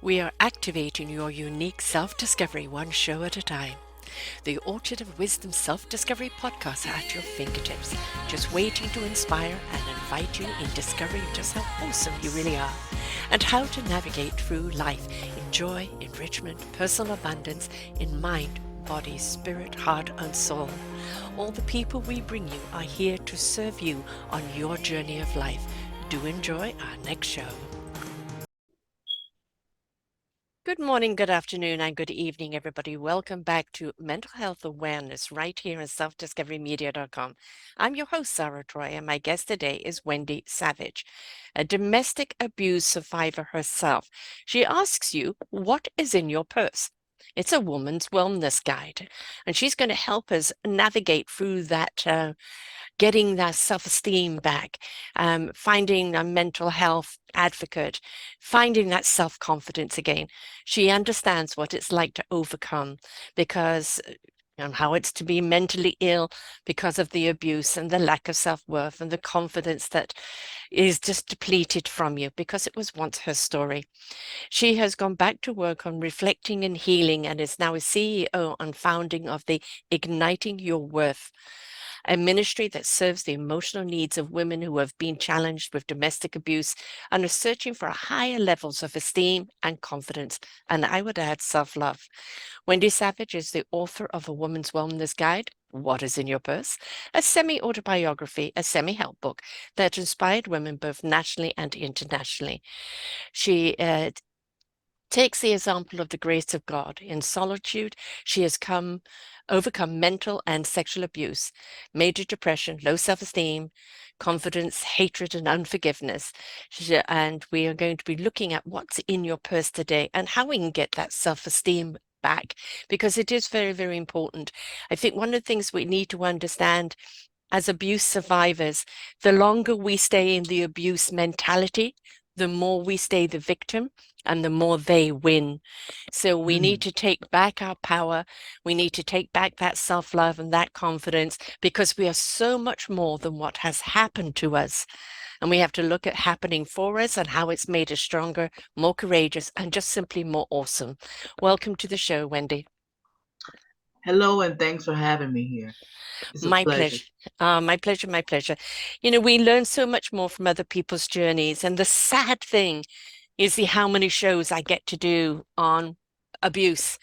We are activating your unique self-discovery one show at a time. The Orchard of Wisdom Self-Discovery podcast are at your fingertips, just waiting to inspire and invite you in discovering just how awesome you really are and how to navigate through life in joy, enrichment, personal abundance, in mind, body, spirit, heart, and soul. All the people we bring you are here to serve you on your journey of life. Do enjoy our next show. Good morning, good afternoon, and good evening, everybody. Welcome back to Mental Health Awareness right here on selfdiscoverymedia.com. I'm your host, Sarah Troy, and my guest today is Wendye Savage, a domestic abuse survivor herself. She asks you, what is in your purse? It's a woman's wellness guide, and she's going to help us navigate through that getting that self-esteem back, finding a mental health advocate, finding that self-confidence again. She understands what it's like to overcome because and how it's to be mentally ill because of the abuse and the lack of self-worth and the confidence that is just depleted from you because it was once her story. She has gone back to work on reflecting and healing and is now a CEO and founding of the Igniting Your Worth, a ministry that serves the emotional needs of women who have been challenged with domestic abuse and are searching for higher levels of esteem and confidence, and I would add self-love. Wendye Savage is the author of A Woman's Wellness Guide, What is in Your Purse, a semi-autobiography, a semi-help book that inspired women both nationally and internationally. She takes the example of the grace of God. In solitude, she has overcome mental and sexual abuse, major depression, low self-esteem, confidence, hatred, and unforgiveness. And we are going to be looking at what's in your purse today and how we can get that self-esteem back, because it is very, very important. I think one of the things we need to understand as abuse survivors, the longer we stay in the abuse mentality, the more we stay the victim and the more they win. So we need to take back our power. We need to take back that self-love and that confidence, because we are so much more than what has happened to us. And we have to look at happening for us and how it's made us stronger, more courageous, and just simply more awesome. Welcome to the show, Wendye. Hello, and thanks for having me here. It's a My pleasure. pleasure. My pleasure, my pleasure. You know, we learn so much more from other people's journeys. And the sad thing is how many shows I get to do on abuse,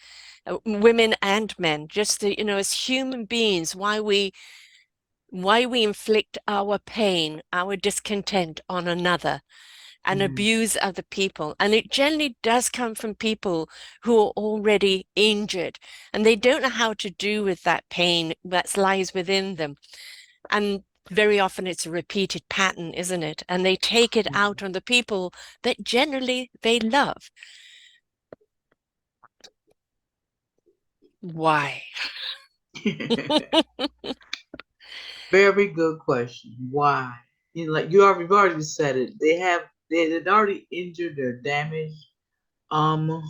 women and men, just to, as human beings, why we inflict our pain, our discontent on another and Mhm. abuse other people. And it generally does come from people who are already injured and they don't know how to do with that pain that lies within them. And very often it's a repeated pattern, isn't it? And they take it out on the people that generally they love. Why? Very good question. Why? Like you've already said it. They've already injured, they're damaged. Um,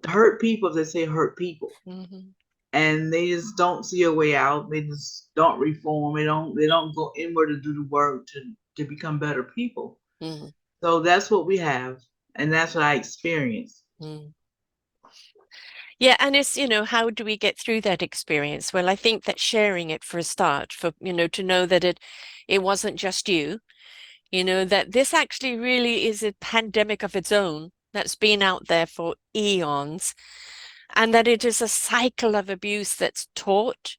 hurt people. They say hurt people, Mhm, and they just don't see a way out. They just don't reform. They don't go inward to do the work to become better people. mhm, So that's what we have, and that's what I experienced. mhm. Yeah, and it's, how do we get through that experience? Well, I think that sharing it for a start, for, to know that it wasn't just you, that this actually really is a pandemic of its own that's been out there for eons, and that it is a cycle of abuse that's taught,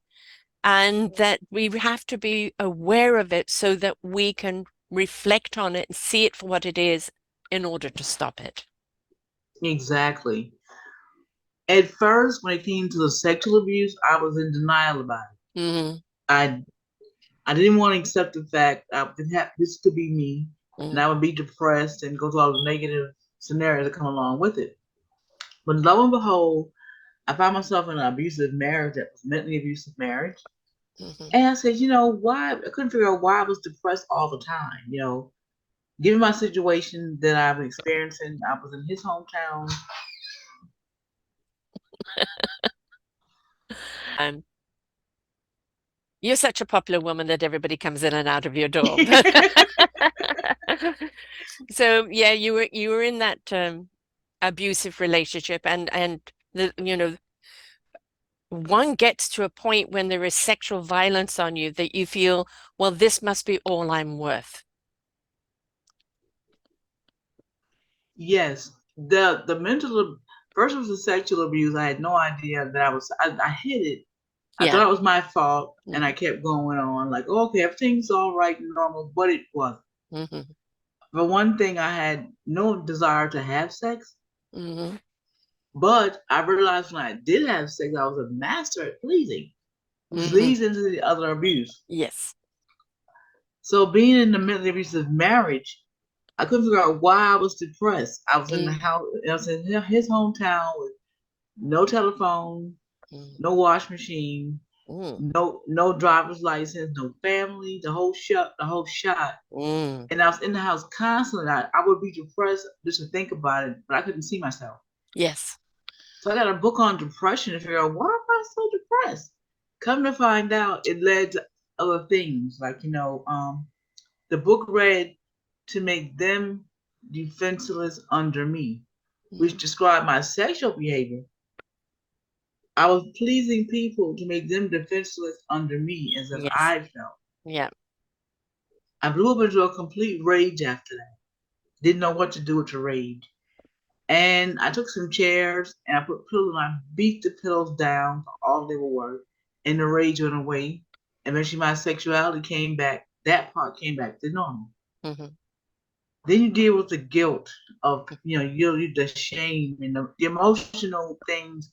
and that we have to be aware of it so that we can reflect on it and see it for what it is in order to stop it. Exactly. At first, when it came to the sexual abuse, I was in denial about it. Hmm. I I didn't want to accept the fact this could be me, and Hmm. I would be depressed and go through all the negative scenarios that come along with it. But lo and behold, I found myself in an abusive marriage that was mentally abusive marriage, Hmm. and I said, why? I couldn't figure out why I was depressed all the time. Given my situation that I've experiencing, I was in his hometown. Um, you're such a popular woman that everybody comes in and out of your door. So yeah, you were in that. abusive relationship, and the one gets to a point when there is sexual violence on you that you feel, well, this must be all I'm worth. Yes, the mental first was the sexual abuse. I had no idea that I hid it. I Yeah. thought it was my fault, and I Mm-hmm. kept going on like, okay, everything's all right and normal, but it wasn't. Mm-hmm. For one thing, I had no desire to have sex, Mm-hmm. but I realized when I did have sex, I was a master at pleasing, which Mm-hmm. leads into the other abuse. Yes. So being in the middle of abusive marriage, I couldn't figure out why I was depressed. I was in the Mm-hmm. house, I was in his hometown with no telephone, no wash machine, Mm-hmm. no driver's license, no family, the whole shot. Mm-hmm. And I was in the house constantly. I would be depressed just to think about it, but I couldn't see myself. Yes. So I got a book on depression to figure out why am I so depressed. Come to find out, it led to other things like the book read to make them defenseless under me, which Mm-hmm. described my sexual behavior. I was pleasing people to make them defenseless under me as if Yes. I felt. Yeah. I blew up into a complete rage after that. Didn't know what to do with the rage. And I took some chairs and I put pillows and I beat the pillows down for all they were worth. And the rage went away. Eventually my sexuality came back. That part came back to normal. Mm-hmm. Then you deal with the guilt of, you the shame and the emotional things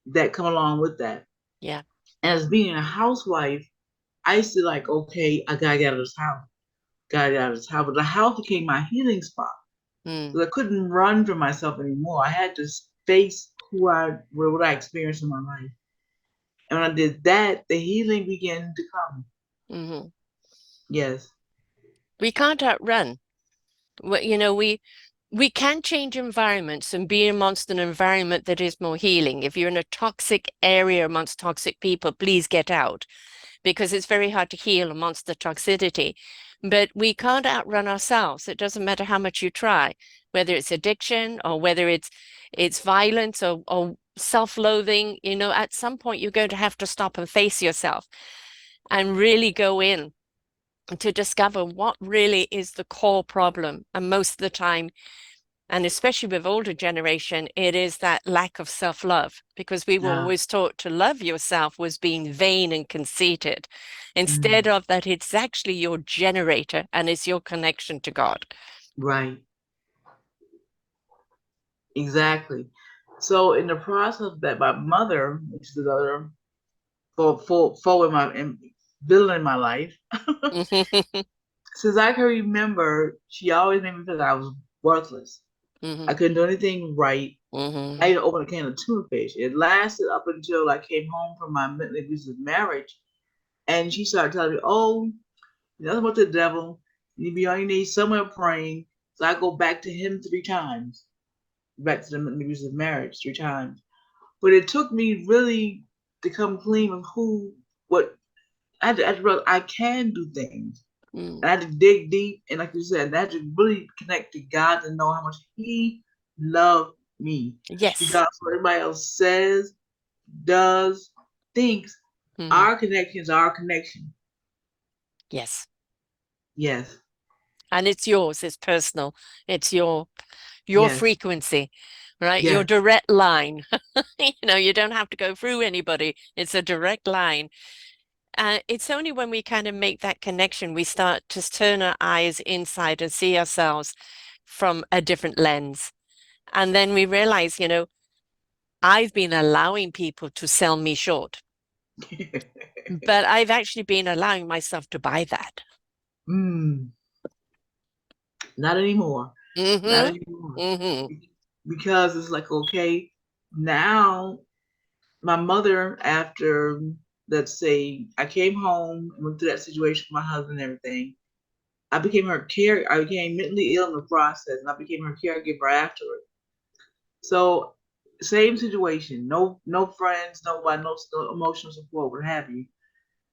that come along with that. Yeah. As being a housewife, I used to like, okay, I gotta get out of this house. Gotta get out of this house. But the house became my healing spot. Mm. Because I couldn't run from myself anymore. I had to face what I experienced in my life. And when I did that, the healing began to come. Mm-hmm. Yes. We can't outrun. We can change environments and be amongst an environment that is more healing. If you're in a toxic area amongst toxic people, please get out because it's very hard to heal amongst the toxicity. But we can't outrun ourselves. It doesn't matter how much you try, whether it's addiction or whether it's violence or self-loathing. At some point you're going to have to stop and face yourself and really go in to discover what really is the core problem. And most of the time, and especially with older generation, it is that lack of self-love because we were Yeah. always taught to love yourself was being vain and conceited. Instead Mm, of that, it's actually your generator and it's your connection to God. right. Exactly. So in the process that my mother, which is another for in villain in my life, Hmm. since I can remember, she always made me feel like I was worthless. I Hmm. couldn't do anything right. I Hmm. even opened a can of tuna fish. It lasted up until I came home from my mentally abusive marriage. And she started telling me, oh, nothing but the devil. You be on your knees somewhere praying. So I go back to him 3 times, back to the mentally abusive marriage 3 times. But it took me really to come clean with what I had to realize I can do things. Mm. And I had to dig deep. And like you said, I had to really connect to God to know how much He loved me. Yes. Because what everybody else says, does, thinks, Hmm. our connection is our connection. Yes. Yes, And it's yours, it's personal. It's your yes, frequency, right? Your yes. direct line. You don't have to go through anybody. It's a direct line. It's only when we kind of make that connection, we start to turn our eyes inside and see ourselves from a different lens. And then we realize, I've been allowing people to sell me short, but I've actually been allowing myself to buy that. mm, not anymore. Not Mm-hmm. anymore. Mm-hmm. Because it's like, okay, now my mother, after, let's say, I came home and went through that situation with my husband and everything, I became mentally ill in the process, and I became her caregiver afterward. So, same situation, no friends, nobody, no emotional support, what have you.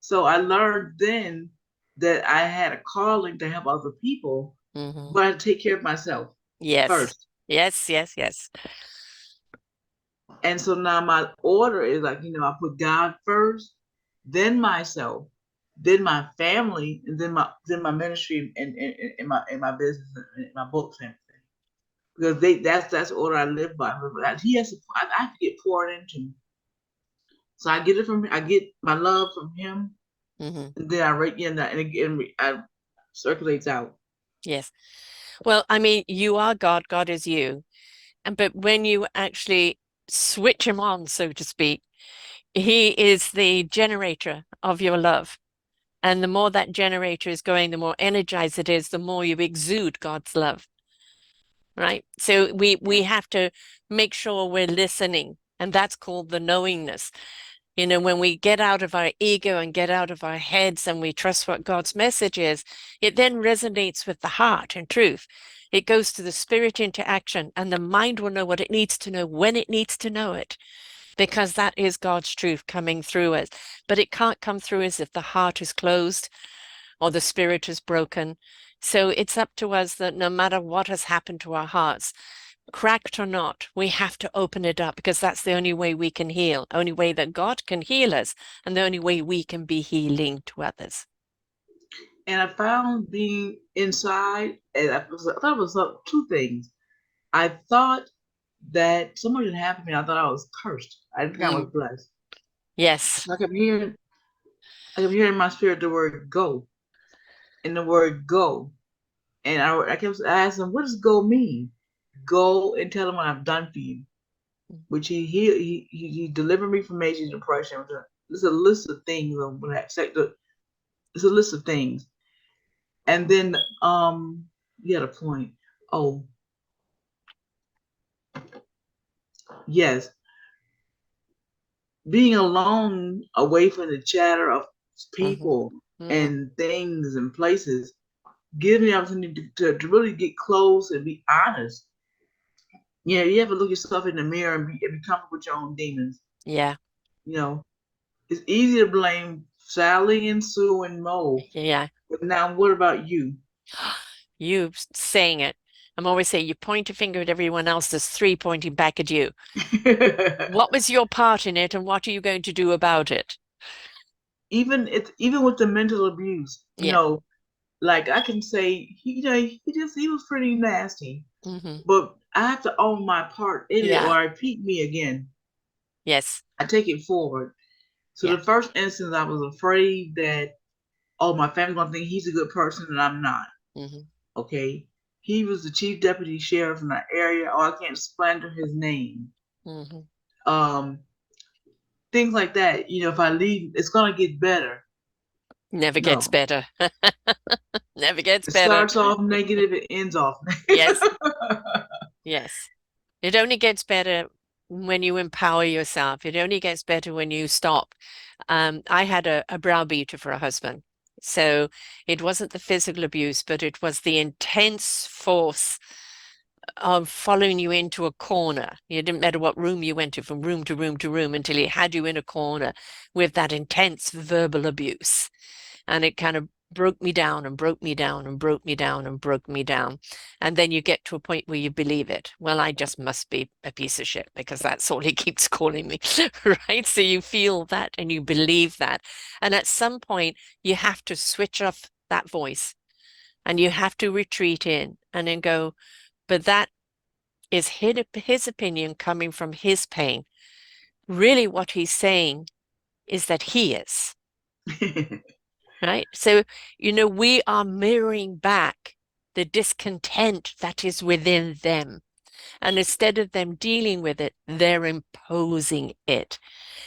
So I learned then that I had a calling to help other people, Mm-hmm. but I had to take care of myself Yes. first. Yes, yes, yes. And so now my order is like, I put God first, then myself, then my family, and then my ministry and my business and my books and everything. Because that's the order I live by. He has to I have to get poured into. So I get it from I get my love from him, Hmm. and then I rate in that, and again I circulates out. Yes. Well, I mean, you are God, God is you. And but when you actually switch him on, so to speak, he is the generator of your love. And the more that generator is going, the more energized it is, the more you exude God's love, right? So we have to make sure we're listening, and that's called the knowingness. You know, when we get out of our ego and get out of our heads and we trust what God's message is, it then resonates with the heart and truth. It goes to the spirit into action, and the mind will know what it needs to know when it needs to know it, because that is God's truth coming through us. But it can't come through us if the heart is closed or the spirit is broken. So it's up to us that no matter what has happened to our hearts, cracked or not, we have to open it up because that's the only way we can heal, only way that God can heal us, and the only way we can be healing to others. And I found being inside, and I thought it was two things. I thought that something had happened to me. I thought I was cursed. I didn't think I Mm. was blessed. Yes. So I kept hearing in my spirit the word go and the word go. And I kept asking, what does go mean? Go and tell him what I've done for you. Which he delivered me from major depression. There's a list of things on what it's a list of things. And then you had a point. Oh, yes. Being alone away from the chatter of Hmm. people Hmm. and things and places gives me the opportunity to really get close and be honest. Yeah, you have to look yourself in the mirror and be comfortable with your own demons. Yeah. You know, it's easy to blame Sally and Sue and Mo, Yeah. but now what about you? You saying it. I'm always saying you point a finger at everyone else, there's three pointing back at you. What was your part in it, and what are you going to do about it? Even with the mental abuse, Yeah. like I can say he was pretty nasty, Hmm. but I have to own my part in it, or Yeah. I repeat me again. Yes. I take it forward. So Yeah. the first instance, I was afraid that, oh, my family's gonna think he's a good person and I'm not. Hmm. Okay, he was the chief deputy sheriff in the area. Oh, I can't slander his name. Hmm. Um, Things like that. If I leave, it's gonna get better. Never gets No, better. Never gets it better. starts off negative, it ends off Yes. negative. Yes. It only gets better when you empower yourself. It only gets better when you stop. I had a browbeater for a husband. So it wasn't the physical abuse, but it was the intense force of following you into a corner. It didn't matter what room you went to, from room to room to room, until he had you in a corner with that intense verbal abuse. And it kind of broke me down and broke me down and broke me down and broke me down. And then you get to a point where you believe it. Well, I just must be a piece of shit because that's all he keeps calling me, right? So you feel that and you believe that. And at some point, you have to switch off that voice and you have to retreat in and then go, but that is his opinion coming from his pain. Really, what he's saying is that he is, right? So, we are mirroring back the discontent that is within them. And instead of them dealing with it, they're imposing it.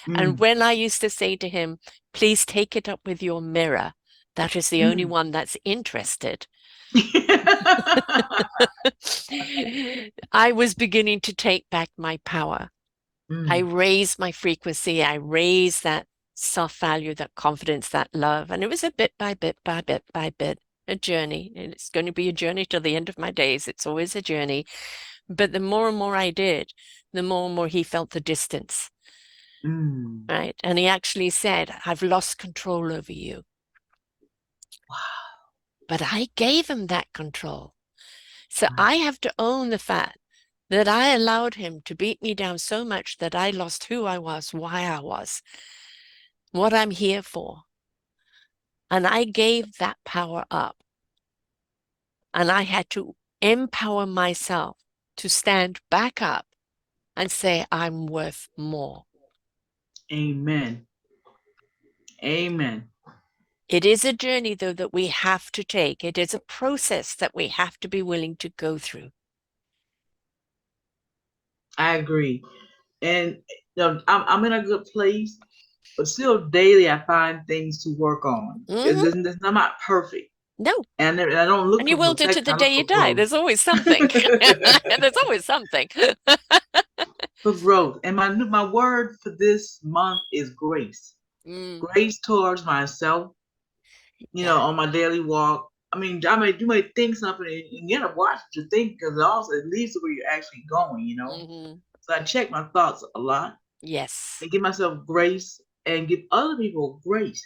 And Mm. when I used to say to him, please take it up with your mirror, that is the only Mm. one that's interested. I was beginning to take back my power. I Mm. raised my frequency. I raised that self-value, that confidence, that love. And it was a bit by bit by bit by bit, a journey. And it's going to be a journey till the end of my days. It's always a journey. But the more and more I did, the more and more he felt the distance, Mm. right? And he actually said, I've lost control over you. But I gave him that control. So Wow. I have to own the fact that I allowed him to beat me down so much that I lost who I was, why I was, what I'm here for. And I gave that power up. And I had to empower myself to stand back up and say, I'm worth more. Amen. Amen. It is a journey, though, that we have to take. It is a process that we have to be willing to go through. I agree. And I'm in a good place, but still daily I find things to work on. Hmm. I'm not perfect. No. And I don't look And you for will do to perfection, the I look day you for die. growth. There's always something. There's always something. For growth. And my word for this month is grace. Mm, Grace towards myself, yeah. on my daily walk. I mean, you may think something and you gotta watch what you think because also it leads to where you're actually going. Hmm. So I check my thoughts a lot Yes. and give myself grace and give other people grace.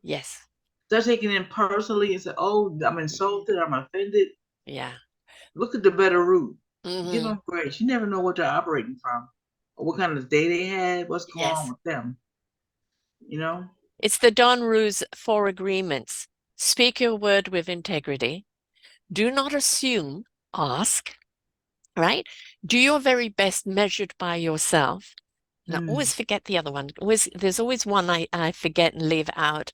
Yes. Start taking it personally and say, oh, I'm insulted, I'm offended. Yeah. Look at the better route. Give Hmm. them grace. You never know what they're operating from or what kind of day they had, what's going on Yes. with them, you know? It's the Don Rue's four agreements. Speak your word with integrity. Do not assume, ask, right? Do your very best measured by yourself. And I Mm, always forget the other one. There's always one I forget and leave out.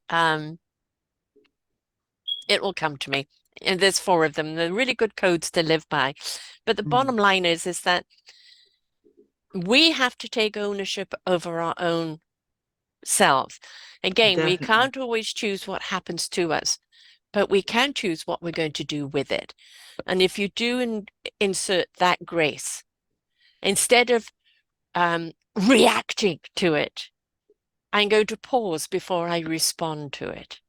It will come to me. And there's four of them. They're really good codes to live by. But the mm, bottom line is that we have to take ownership over our own selves. Again, we definitely. can't always choose what happens to us, but we can choose what we're going to do with it. And if you do insert that grace, instead of reacting to it, I'm going to pause before I respond to it.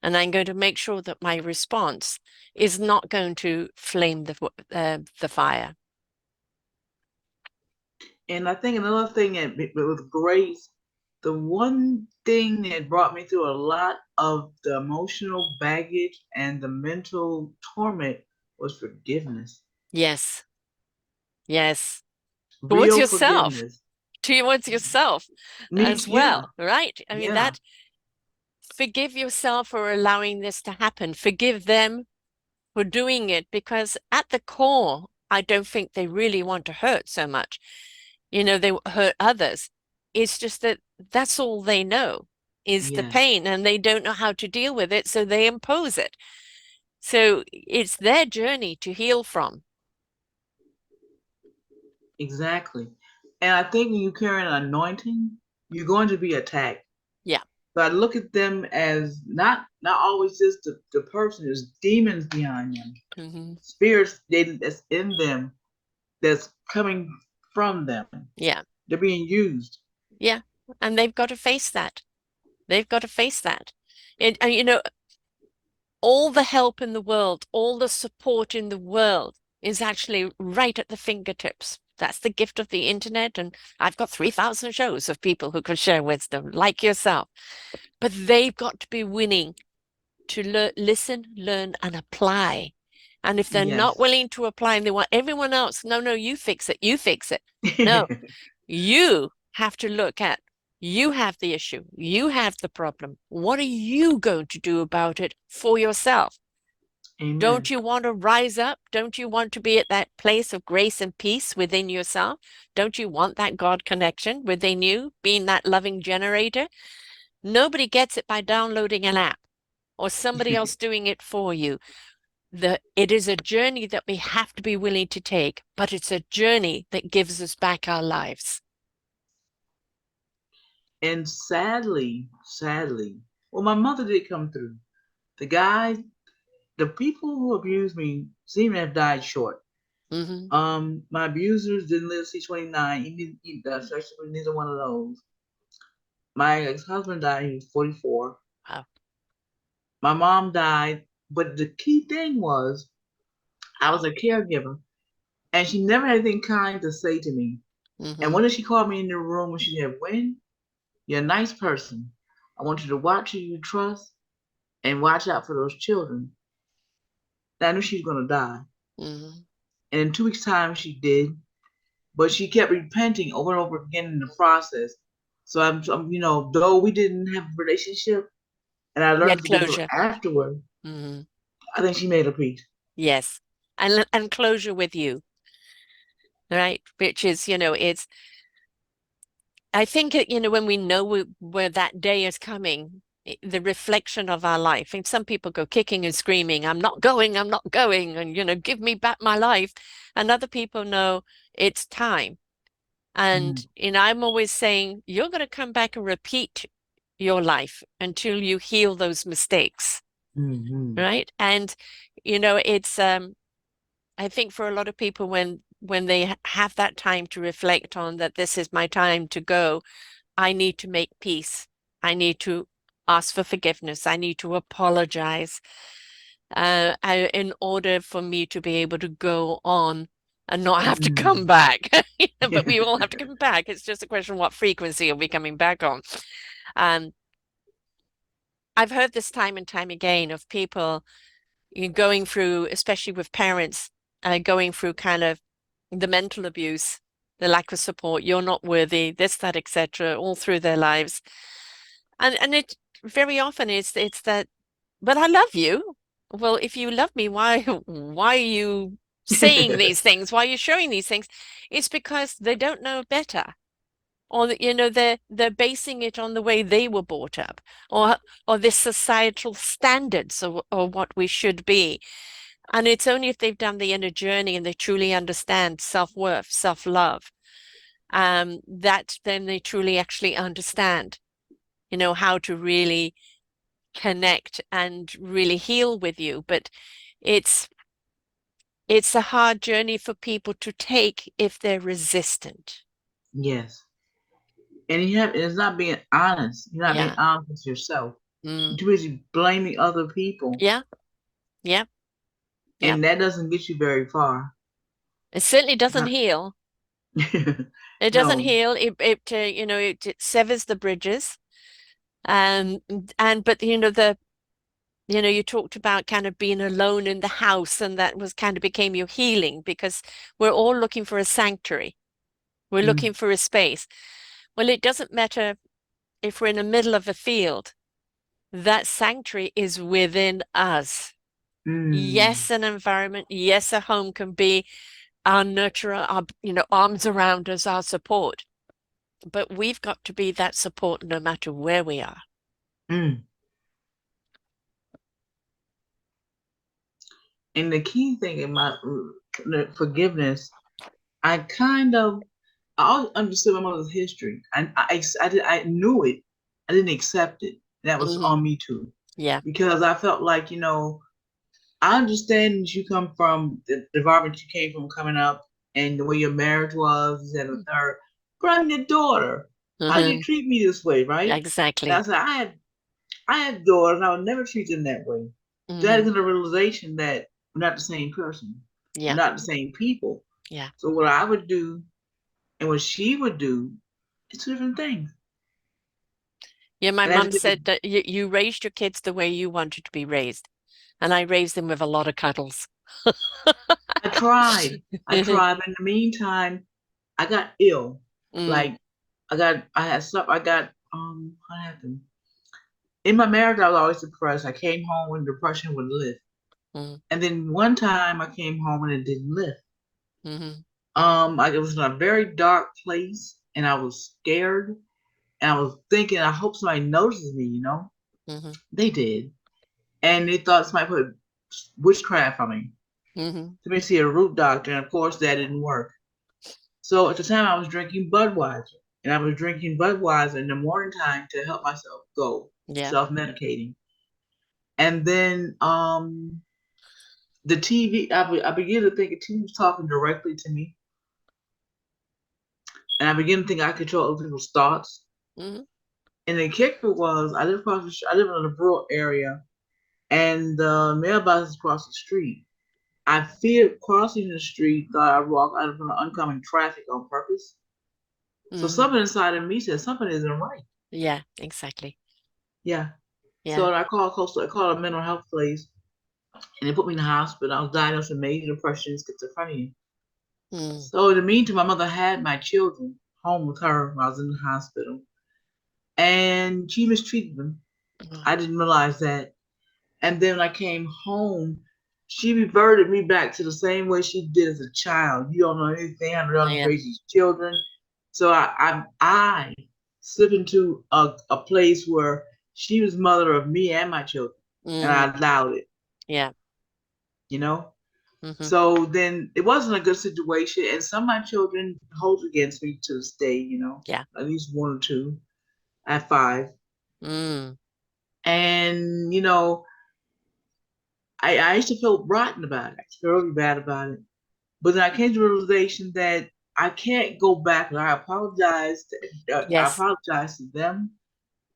And I'm going to make sure that my response is not going to flame the fire. And I think another thing that with grace, the one thing that brought me through a lot of the emotional baggage and the mental torment was forgiveness. Yes, yes. Towards Real yourself, forgiveness. towards yourself as Yeah, well, right? I mean, yeah, that forgive yourself for allowing this to happen. Forgive them for doing it because at the core, I don't think they really want to hurt so much. They hurt others. It's just that that's all they know is the yes, pain and they don't know how to deal with it, so they impose it. So it's their journey to heal from. exactly. And I think when you carry an anointing, you're going to be attacked. Yeah. But I look at them as not always just the person. There's demons behind them, Hmm. spirits that's in them that's coming from them. Yeah. They're being used. Yeah. And they've got to face that. They've got to face that. And all the help in the world, all the support in the world is actually right at the fingertips. That's the gift of the internet. And I've got 3,000 shows of people who can share wisdom, like yourself. But they've got to be willing to listen, learn, and apply. And if they're not Yes. willing to apply and they want everyone else, no, no, you fix it, you fix it. No, you have to look at, you have the issue, you have the problem. What are you going to do about it for yourself? Don't Amen. you want to rise up? Don't you want to be at that place of grace and peace within yourself? Don't you want that God connection within you, being that loving generator? Nobody gets it by downloading an app or somebody else doing it for you. It is a journey that we have to be willing to take, but it's a journey that gives us back our lives. And sadly, well, my mother did come through. The guys, the people who abused me seem to have died short. Hmm. My abusers didn't live to see 29. Neither one of those. My ex-husband died. He was 44. Wow. My mom died. But the key thing was I was a caregiver, and she never had anything kind to say to me. And Hmm. one day she called me in the room and she said, "When you're a nice person, I want you to watch who you trust and watch out for those children." And I knew she was gonna die. Hmm. And in 2 weeks' time, she did, but she kept repenting over and over again in the process. So though we didn't have a relationship, and I You learned had to forgive her closure. afterward, Hmm. I think she made a peace. Yes. And closure with you, right? Which is, it's I think when we know where that day is coming, the reflection of our life. And some people go kicking and screaming, I'm not going, and give me back my life. And other people know it's time. And Mm, I'm always saying, you're going to come back and repeat your life until you heal those mistakes, mm, right? And it's I think for a lot of people when they have that time to reflect on that this is my time to go, I need to make peace. I need to ask for forgiveness. I need to apologize in order for me to be able to go on and not have to come mm. back. But we all have to come back. It's just a question of what frequency are we coming back on. Um, I've heard this time and time again of people going through, especially with parents, going through kind of the mental abuse, the lack of support, you're not worthy, this, that, etc., all through their lives. And it very often it's that, but I love you. Well, if you love me, why are you saying these things? Why are you showing these things? It's because they don't know better. Or they're basing it on the way they were brought up, or this societal standards or what we should be. And it's only if they've done the inner journey and they truly understand self-worth, self-love, that then they truly actually understand, how to really connect and really heal with you. But it's it's a hard journey for people to take if they're resistant. Yes. And it's not being honest. You're not being Yeah. honest with yourself. You're Mm. too busy blaming other people. Yeah. Yeah. Yeah. And that doesn't get you very far. It certainly doesn't Not- heal. It doesn't no. heal. It severs the bridges. Um, and but you talked about kind of being alone in the house, and that was kind of became your healing because we're all looking for a sanctuary. We're Mm, looking for a space. Well, it doesn't matter if we're in the middle of a field, that sanctuary is within us. mm, Yes, an environment, yes, a home can be our nurturer, our, arms around us, our support. But we've got to be that support no matter where we are. mm. And the key thing in my forgiveness, I kind of I always understood my mother's history. I knew it. I didn't accept it. That was Hmm. on me too, Yeah. because I felt like I understand that you come from the environment you came from coming up, and the way your marriage was, and the third. But I'm your daughter. How you Hmm. treat me this way, right? And I Exactly. said I had daughters, and I would never treat them that way. That Hmm. is a realization that we're not the same person. We're Yeah. not the same people. Yeah. So what I would do and what she would do is two different things. Yeah, my And that's mom different. said that you raised your kids the way you wanted to be raised. And I raised them with a lot of cuddles. I tried. I tried. But in the meantime, I got ill. Mm, Like I had stuff. I got what happened? In my marriage, I was always depressed. I came home when depression would lift. mm, And then one time I came home and it didn't lift. mm, I was in a very dark place and I was scared and I was thinking, I hope somebody notices me. mm, They did. And they thought somebody put witchcraft on me mm, to me see a root doctor, and of course that didn't work. So at the time I was drinking Budweiser. And I was drinking Budweiser in the morning time to help myself go, yeah. self medicating. And then the TV, I began to think the TV was talking directly to me. And I began to think I control other people's thoughts. Mm, And the kicker was I live in a rural area, and the mailbox is across the street. I feared crossing the street, thought I'd walk out of the oncoming traffic on purpose. So mm. something inside of me said something isn't right. Yeah, exactly. Yeah. Yeah. So I called a mental health place, and they put me in the hospital. I was diagnosed with major depression and schizophrenia. Mm. So in the meantime, my mother had my children home with her while I was in the hospital, and she mistreated them. Oh, I didn't realize that. And then when I came home, she reverted me back to the same way she did as a child. You don't know anything. I don't yeah. raise these children. So I slipped into a place where she was mother of me and my children, and Mm. I allowed it. Yeah. You know. Hmm. So then it wasn't a good situation, and some of my children hold against me to this day. Yeah. At least one or two at 5, Mm. and I used to feel rotten about it. I feel really bad about it. But then I came to the realization that I can't go back, and I apologized. I Yes. apologized to them.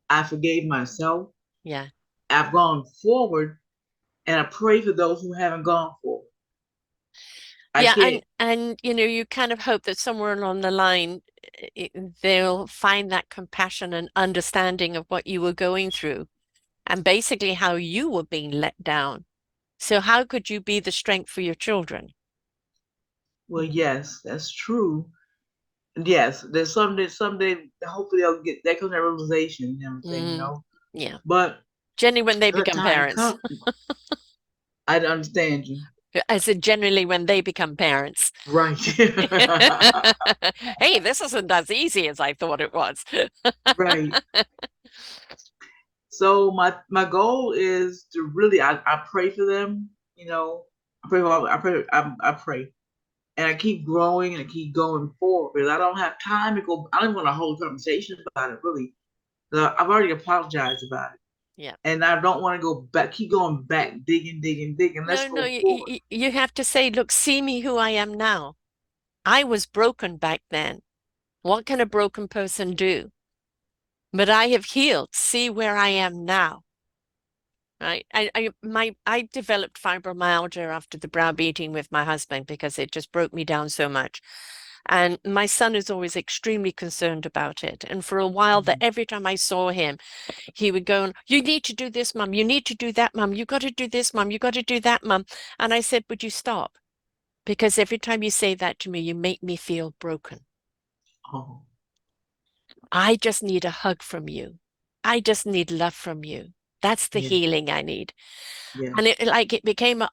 I forgave myself. Yeah. I've gone forward, and I pray for those who haven't gone forward. I Yeah, can't. and you kind of hope that somewhere along the line they'll find that compassion and understanding of what you were going through and basically how you were being let down. So how could you be the strength for your children? Well, yes, that's true. Yes, there's someday hopefully they'll get that comes that realization and everything. Mm, yeah. But Generally when they the become time parents. comes, I understand you. I said generally when they become parents. Right. Hey, this isn't as easy as I thought it was. Right. So my goal is to really I pray for them. I pray and I keep growing and I keep going forward because I don't have time to go. I don't want to hold a conversation about it really. I've already apologized about it, Yeah. and I don't want to go back. Keep going back, digging, digging, digging. Let's No, no, go forward. you have to say, look, see me who I am now. I was broken back then. What can a broken person do? But I have healed. See where I am now. Right. I developed fibromyalgia after the browbeating with my husband because it just broke me down so much. And my son is always extremely concerned about it. And for a while, that Mhm. every time I saw him, he would go, you need to do this, mum. You need to do that, mum. You got to do this, mum. You got to do that, mum. And I said, would you stop? Because every time you say that to me, you make me feel broken. Oh, I just need a hug from you. I just need love from you. That's the yeah, healing I need. And yes. it became a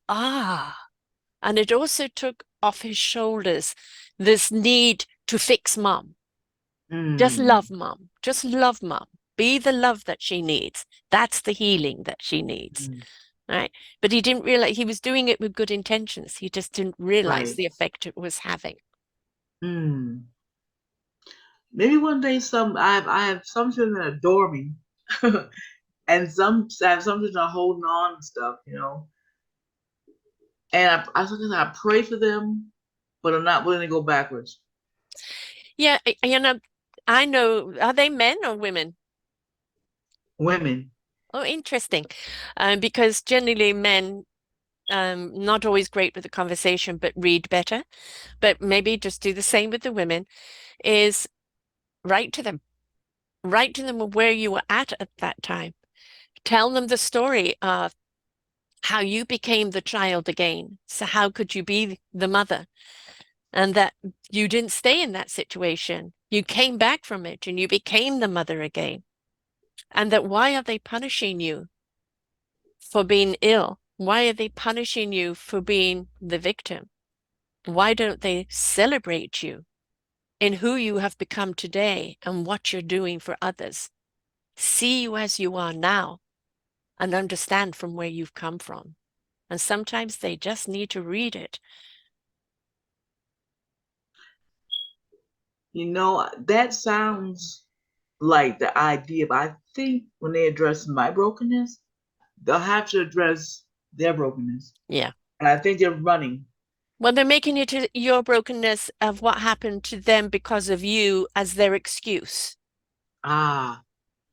and it also took off his shoulders this need to fix mom. Just Mm, love mom. Just love mom. Be the love that she needs. That's the healing that she needs. mm, Right. But he didn't realize he was doing it with good intentions. He just didn't realize right. the effect it was having. Mm. Maybe one day I have some children that adore me, and some I have some children that are holding on and stuff. And sometimes I pray for them, but I'm not willing to go backwards. Yeah, I know. Are they men or women? Women. Oh, interesting. Because generally men, not always great with the conversation, but read better. But maybe just do the same with the women, is write to them. Write to them where you were at that time. Tell them the story of how you became the child again. So how could you be the mother? And that you didn't stay in that situation. You came back from it and you became the mother again. And that why are they punishing you for being ill? Why are they punishing you for being the victim? Why don't they celebrate you in who you have become today and what you're doing for others? See you as you are now and understand from where you've come from. And sometimes they just need to read it. That sounds like the idea, but I think when they address my brokenness, they'll have to address their brokenness. Yeah. And I think they're running. Well, they're making it your brokenness of what happened to them because of you as their excuse. Ah,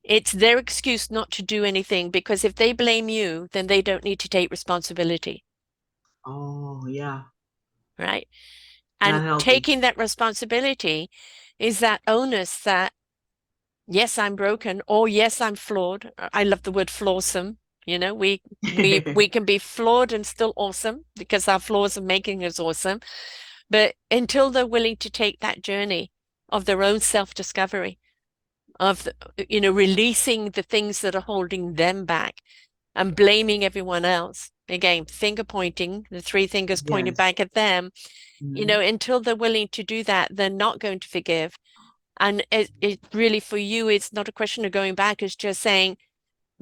It's their excuse not to do anything because if they blame you, then they don't need to take responsibility, oh, yeah. right? Not And healthy. taking that responsibility is that onus that, yes, I'm broken, or yes, I'm flawed. I love the word flawsome. We can be flawed and still awesome because our flaws are making us awesome. But until they're willing to take that journey of their own self-discovery, of, releasing the things that are holding them back and blaming everyone else. Again, finger pointing, the three fingers pointed Yes. back at them, Hmm. until they're willing to do that, they're not going to forgive. And it really, for you, it's not a question of going back, it's just saying,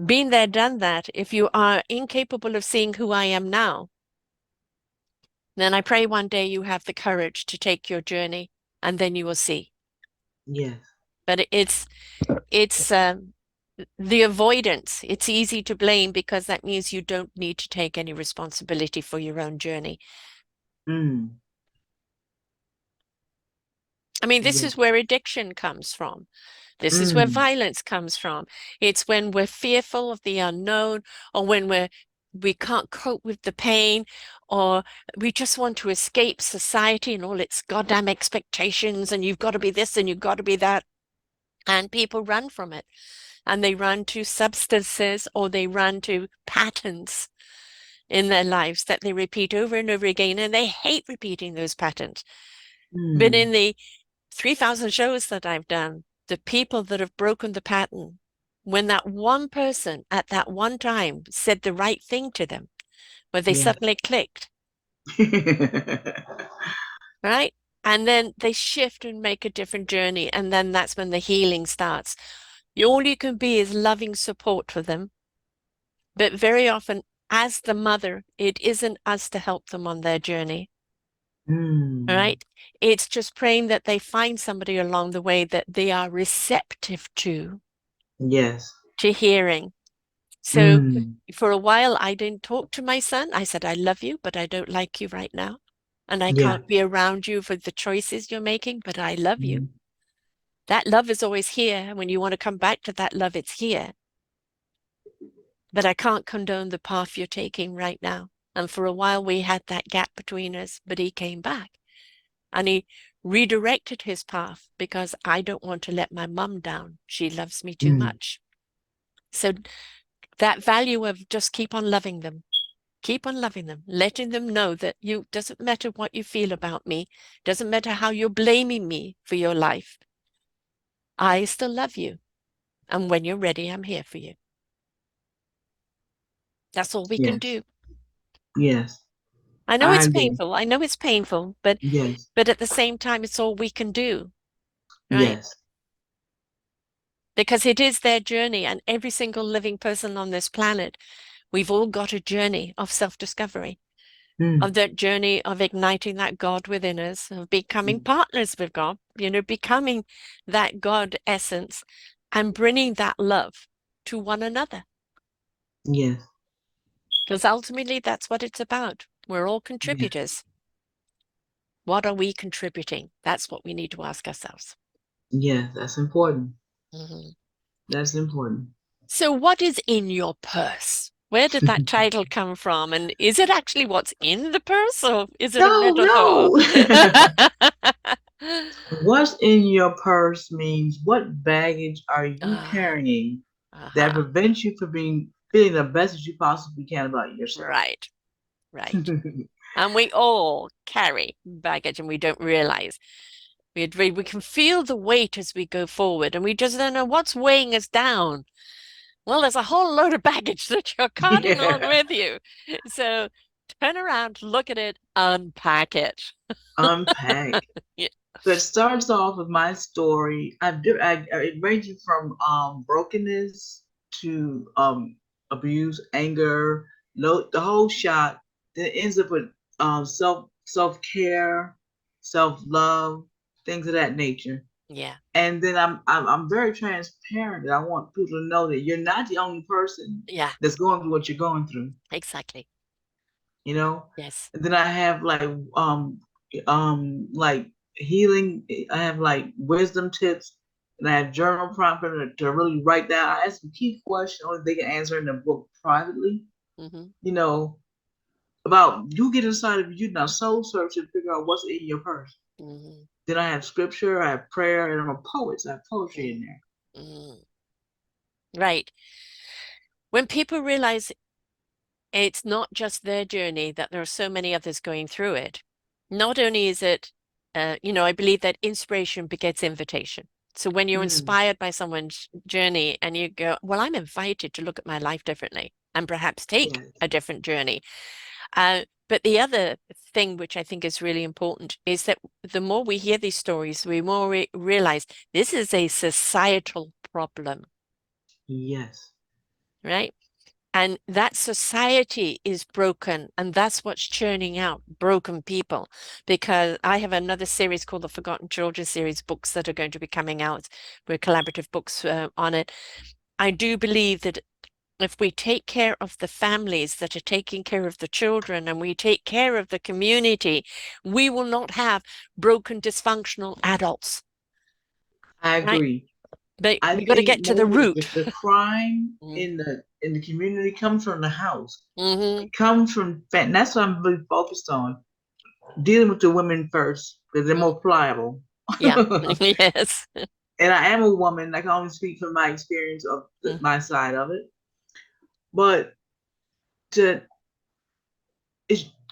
been there, done that. If you are incapable of seeing who I am now, then I pray one day you have the courage to take your journey and then you will see. Yes. But it's the avoidance. It's easy to blame because that means you don't need to take any responsibility for your own journey. Mm. I mean, this Yes. is where addiction comes from. This is where Mm. violence comes from. It's when we're fearful of the unknown, or when we can't cope with the pain, or we just want to escape society and all its goddamn expectations, and you've got to be this and you've got to be that. And people run from it. And they run to substances or they run to patterns in their lives that they repeat over and over again. And they hate repeating those patterns. But in Mm. the 3,000 shows that I've done, the people that have broken the pattern, when that one person at that one time said the right thing to them, where they Yes. suddenly clicked, right? And then they shift and make a different journey. And then that's when the healing starts. All you can be is loving support for them. But very often, as the mother, it isn't us to help them on their journey. All Mm. right. It's just praying that they find somebody along the way that they are receptive Yes. to hearing. So Mm. for a while, I didn't talk to my son. I said, I love you, but I don't like you right now. And I Yeah. can't be around you for the choices you're making, but I love you. Mm. That love is always here. And when you want to come back to that love, it's here. But I can't condone the path you're taking right now. And for a while, we had that gap between us, but he came back and he redirected his path because I don't want to let my mum down. She loves me too Mm. much. So that value of just keep on loving them, letting them know that you doesn't matter what you feel about me, doesn't matter how you're blaming me for your life. I still love you. And when you're ready, I'm here for you. That's all we can Yes. do. Yes. I know I it's agree. painful. I know it's painful, but Yes. at the same time, it's all we can do, right? Yes. Because it is their journey, and every single living person on this planet, we've all got a journey of self-discovery, Mm. of that journey of igniting that God within us, of becoming Mm. partners with God, becoming that God essence and bringing that love to one another. Yes. Because ultimately, that's what it's about. We're all Yes. contributors. What are we contributing? That's what we need to ask ourselves. Yes. That's important. Mhm. That's important. So, what is in your purse? Where did that title come from? And is it actually what's in the purse or is it a No, metaphor? no. What's in your purse means what baggage are you Ah, carrying that aha, prevents you from being feeling the best that you possibly can about yourself. right, right. And we all carry baggage and we don't realize. We can feel the weight as we go forward and we just don't know what's weighing us down. Well, there's a whole load of baggage that you're carting on Yeah. with you. So turn around, look at it, unpack it. Unpack. Yeah. So it starts off with my story. It ranges from brokenness to abuse, anger, the whole shot. Then it ends up with self care, self love, things of that nature. Yeah. And then I'm very transparent. That I want people to know that you're not the only person Yeah. that's going through what you're going through. Exactly. You know. Yes. And then I have like healing. I have like wisdom tips, and I have journal prompts to really write down. I ask them key questions only they can answer in the book privately. Hmm. You know about you get inside of you now soul search and figure out what's in your purse. Hmm. Then I have scripture, I have prayer, and I'm a poet. So I have poetry in there. Hmm. Right. When people realize it's not just their journey, that there are so many others going through it, not only is it, I believe that inspiration begets invitation. So when you're Mm, inspired by someone's journey and you go, well, I'm invited to look at my life differently and perhaps take yes, a different journey. But the other thing which I think is really important is that the more we hear these stories, we more realize this is a societal problem, yes, right? And that society is broken, and that's what's churning out broken people. Because I have another series called the Forgotten Children series, books that are going to be coming out with collaborative books on it. I do believe that if we take care of the families that are taking care of the children and we take care of the community, we will not have broken, dysfunctional adults, I right? agree. But I we got to think get to the more root. the crime Mm. in the community comes from the house. Mm-hmm. It comes from and that's what I'm really focused on. Dealing with the women first because they're Mm. more pliable. Yeah. Yes. And I am a woman. I can only speak from my experience of Mm. my side of it. But to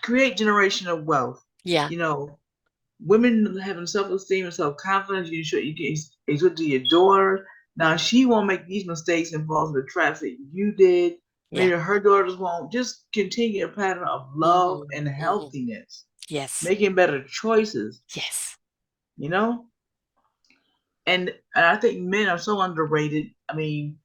create generational wealth, Yeah. you know, women having self esteem and self confidence. You should you get it's good to your daughter. Now she won't make these mistakes and fall into the traps that you did. Yeah. Maybe her daughters won't. Just continue a pattern of love Mm-hmm. and Mm-hmm. healthiness, Yes. making better choices. Yes. You know, and I think men are so underrated. I mean,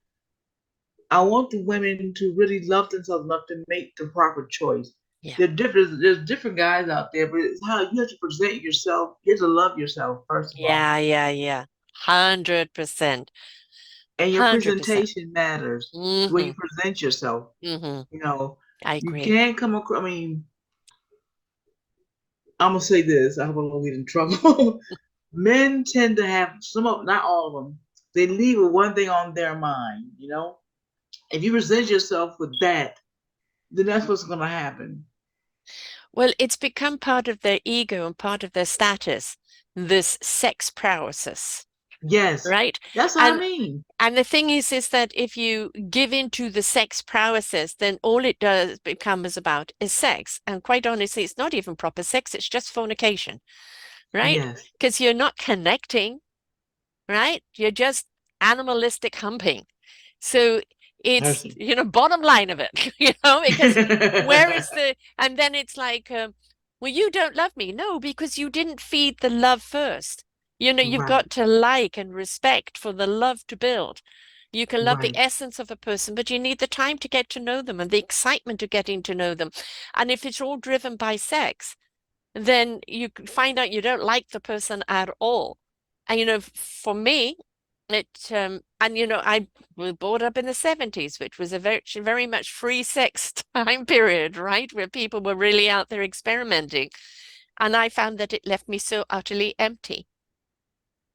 I want the women to really love themselves enough to make the proper choice. Yeah. There's different guys out there, but it's how you have to present yourself. You have to love yourself first of all, Yeah. Yeah. Yeah. 100%. and your 100%. presentation matters. The way Mm-hmm. you present yourself. Mm-hmm. You know, I you agree. can't come across. I mean, I'm gonna say this. I hope I don't get in trouble. Men tend to have some of, not all of them. They leave with one thing on their mind. You know, if you present yourself with that, then that's what's gonna happen. Well, it's become part of their ego and part of their status, this sex prowess, Yes, right? that's what I And mean. and the thing is that if you give in to the sex prowesses, then all it does becomes about is sex. And quite honestly, it's not even proper sex, it's just fornication, right? Yes. Because you're not connecting, right? You're just animalistic humping. So it's, Mercy. bottom line of it, because where is and then it's like, well, you don't love me. No, because you didn't feed the love first. You've Right, got to like and respect for the love to build. You can love the right. essence of a person, but you need the time to get to know them and the excitement of getting to know them. And if it's all driven by sex, then you find out you don't like the person at all. And for me, it and I was brought up in the 70s, which was a very much free sex time period, right? Where people were really out there experimenting. And I found that it left me so utterly empty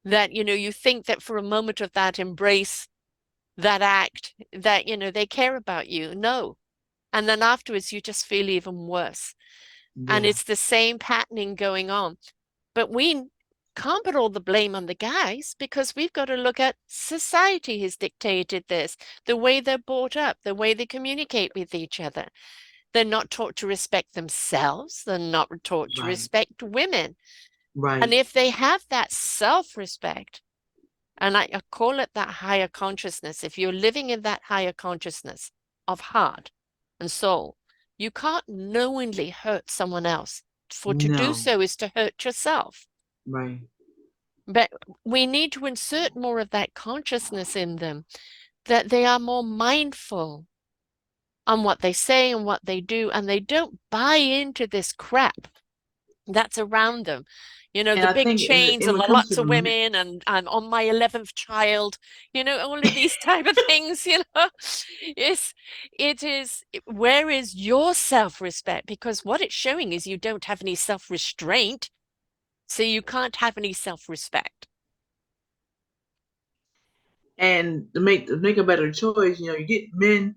that, you think that for a moment of that embrace, that act, that, they care about you. No. And then afterwards, you just feel even worse. And Yeah. it's the same patterning going on. But we can't put all the blame on the guys because we've got to look at society has dictated this, the way they're brought up, the way they communicate with each other. They're not taught to respect themselves. They're not taught to Right, respect women. And right. if they have that self-respect, and I call it that higher consciousness, if you're living in that higher consciousness of heart and soul, you can't knowingly hurt someone else. For to do No, so is to hurt yourself. right. But we need to insert more of that consciousness in them, that they are more mindful on what they say and what they do, and they don't buy into this crap that's around them. And The I big think chains and and when the it comes to lots the of women and I'm on my 11th child, all of these type of things, It's, it is, where is your self-respect? Because what it's showing is you don't have any self-restraint, so you can't have any self-respect. and to make a better choice, you get men.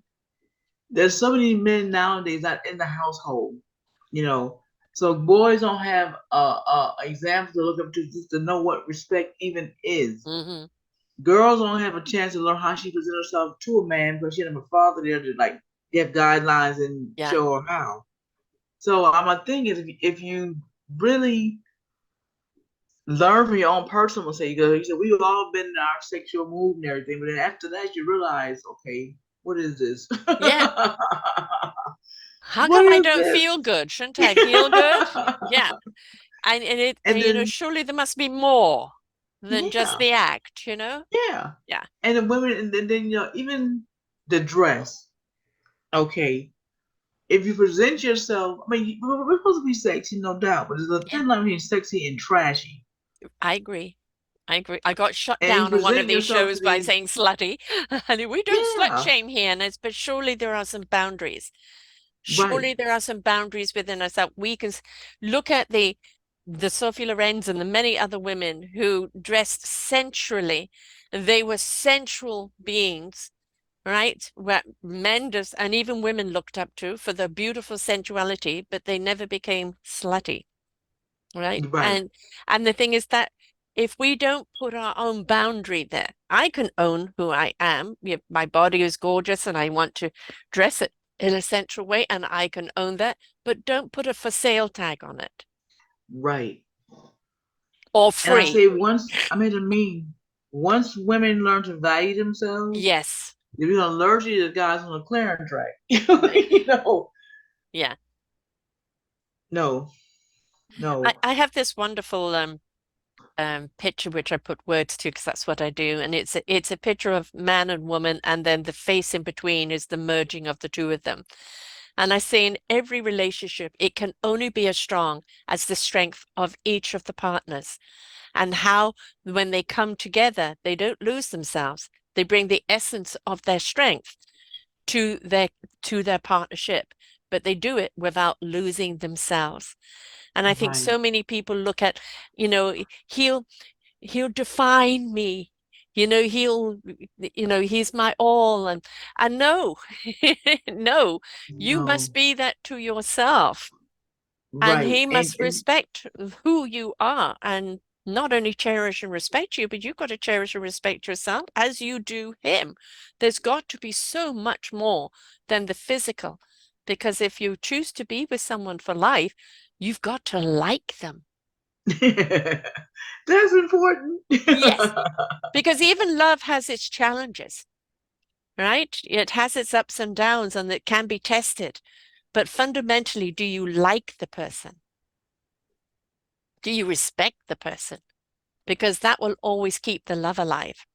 There's so many men nowadays not in the household, you know. So boys don't have examples to look up to just to know what respect even is. Hmm. Girls don't have a chance to learn how she presents herself to a man because she doesn't have a father there to like give guidelines and Yeah. show her how. So my thing is, if you really learn from your own personal mistake. You said we've all been in our sexual mood and everything, but then after that you realize, okay, what is this? Yeah. How What come I is don't this? feel good? Shouldn't I feel good? Yeah. And then Surely there must be more than just yeah, the act, you know? yeah. Yeah. And the women, and then even the dress. Okay, if you present yourself, I mean, we're supposed to be sexy, no doubt, but there's a Yeah. thin line between sexy and trashy. I agree. I agree. I got shut And you down on one of present these yourself to shows by these, saying slutty. And we don't slut yeah, shame here, but surely there are some boundaries. right, Surely there are some boundaries within us that we can look at the Sophie Lorenz and the many other women who dressed sensually. They were sensual beings, right? Where men just and even women looked up to for their beautiful sensuality, but they never became slutty, right? right. And the thing is that if we don't put our own boundary there, I can own who I am. My body is gorgeous and I want to dress it in a sensual way, and I can own that, but don't put a for sale tag on it Right. or And I free. say once I made a meme. Once women learn to value themselves, Yes. they're gonna allergic to guys on the clearing track. They- You know, Yeah. no, I, no. I have this wonderful picture which I put words to because that's what I do. And it's a picture of man and woman, and then the face in between is the merging of the two of them. And I say in every relationship, it can only be as strong as the strength of each of the partners, and how when they come together, they don't lose themselves. They bring the essence of their strength to their partnership, but they do it without losing themselves. And I think Right. so many people look at, you know, he'll he'll define me. He's my all. And no, no, you No. must be that to yourself. And Right. he must respect who you are and not only cherish and respect you, but you've got to cherish and respect yourself as you do him. There's got to be so much more than the physical, because if you choose to be with someone for life, you've got to like them. That's important. Yes, because even love has its challenges, right? It has its ups and downs and it can be tested. But fundamentally, do you like the person? Do you respect the person? Because that will always keep the love alive.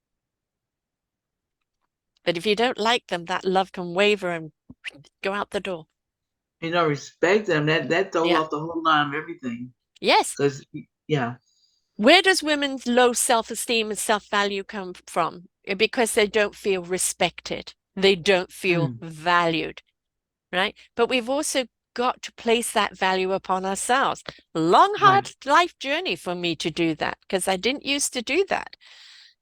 But if you don't like them, that love can waver and go out the door. Respect them. That throws Yeah. off the whole line of everything. Yes. Cause yeah. Where does women's low self-esteem and self-value come from? Because they don't feel respected. They don't feel Mm, valued, right? But we've also got to place that value upon ourselves. Long, right. hard life journey for me to do that because I didn't used to do that.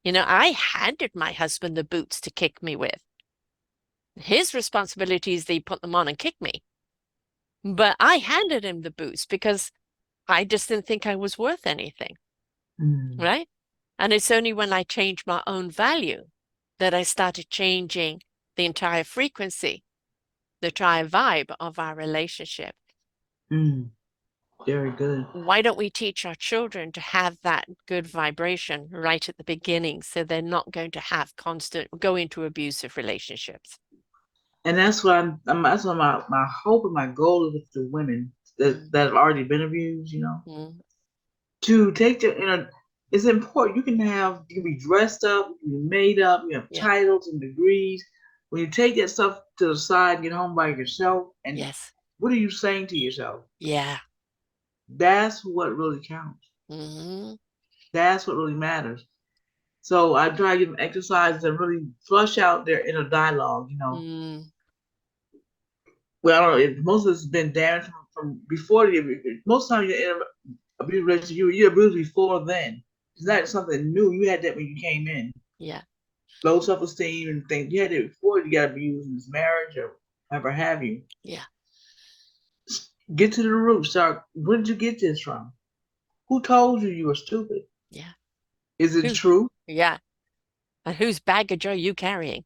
I handed my husband the boots to kick me with. His responsibility is that he put them on and kick me. But I handed him the boots because I just didn't think I was worth anything, Mm, right? And it's only when I changed my own value that I started changing the entire frequency, the entire vibe of our relationship. mm, very good. Why don't we teach our children to have that good vibration right at the beginning so they're not going to have go into abusive relationships? And that's what that's what my hope and my goal is with the women Mm, that have already been abused, mm, to take the it's important. You can be dressed up, you can be made up, you have yeah. titles and degrees. When you take that stuff to the side and get home by yourself, and Yes. what are you saying to yourself? Yeah. That's what really counts. Hmm. That's what really matters. So I try to give them exercises and really flush out their inner dialogue. Mm, Well, I don't know. Most of this has been damaged from before the most times you're in a abusive relationship, you abused before then. It's not something new. You had that when you came in. yeah. Low self esteem and things. You had it before you got abused in this marriage or ever have you. Yeah. Get to the root. Start. Where did you get this from? Who told you you were stupid? Yeah. Is it Who? true? Yeah. And whose baggage are you carrying?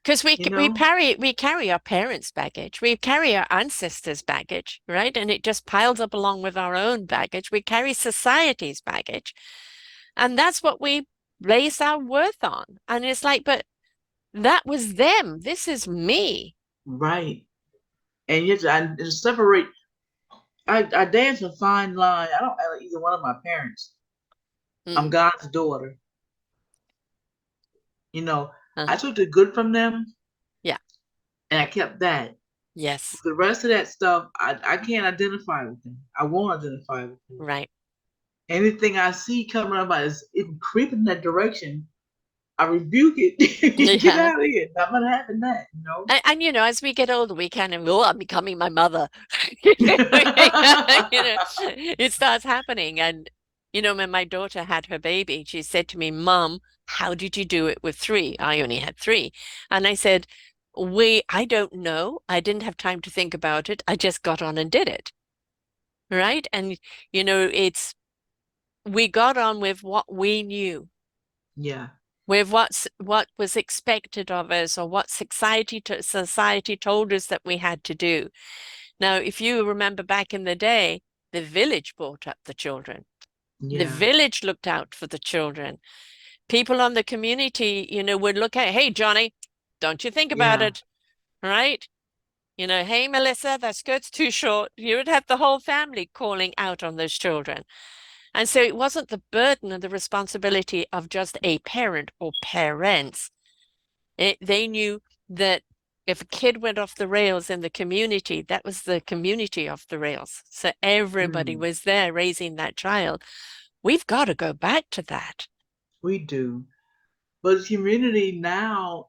Because you we know? carry our parents' baggage, we carry our ancestors' baggage, right? And it just piles up along with our own baggage. We carry society's baggage, and that's what we base our worth on. And it's like, but that was them. This is me. Right. And yet I separate. I dance a fine line. I don't like either one of my parents. I'm Mm, God's daughter. You know, I uh-huh. took the good from them Yeah. and I kept that. Yes. The rest of that stuff, I can't identify with them. I won't identify with them. Right. Anything I see coming up is even creeping in that direction, I rebuke it. Get Yeah. out of here. I'm not having that, And you know, as we get older, we kind of, oh, I'm becoming my mother. You know, it starts happening. And, you know, when my daughter had her baby, she said to me, Mom, how did you do it with three? I only had three. And I said, I don't know. I didn't have time to think about it. I just got on and did it. Right. And, you know, we got on with what we knew, Yeah. with what was expected of us, or what society told us that we had to do. Now, if you remember back in the day, the village brought up the children. The Yeah. village looked out for the children. People on the community, you know, would look at, hey, Johnny, don't you think about Yeah. it, right? You know, hey, Melissa, that skirt's too short. You would have the whole family calling out on those children. And so it wasn't the burden and the responsibility of just a parent or parents. They knew that if a kid went off the rails in the community, that was the community off the rails. So everybody Mm, was there raising that child. We've got to go back to that. we do. But the community now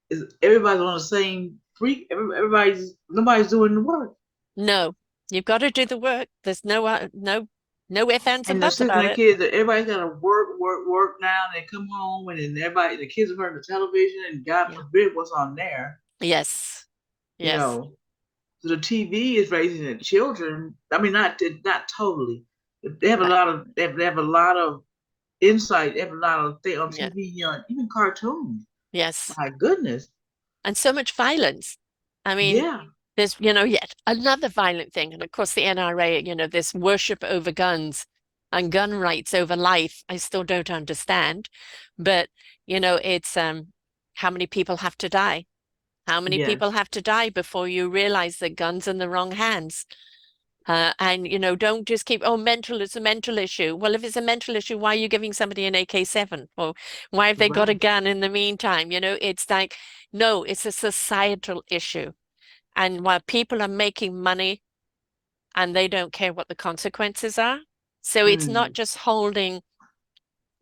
is everybody's on the same freak. Everybody's nobody's doing the work. No, you've got to do the work. There's no ifs, ands, and And they're buts sitting about the it. kids, everybody's got to work, work, work now. And they come home and then everybody, the kids have heard the television and God Yeah. forbid what's on there, Yes. you Yes. know. So the TV is raising the children. I mean, not totally. Right. They have a lot of insight. They have a lot of things on Yeah. TV, even cartoons. Yes. My goodness. And so much violence. I mean, Yeah. there's, yet another violent thing. And of course, the NRA, this worship over guns and gun rights over life, I still don't understand. But, it's how many people have to die? How many people Yes. have to die before you realize that guns in the wrong hands? And, don't just keep, oh, it's a mental issue. Well, if it's a mental issue, why are you giving somebody an AK-7? Or why have they got a Right. gun in the meantime? It's like, no, it's a societal issue. And while people are making money and they don't care what the consequences are, so it's not Mm, just holding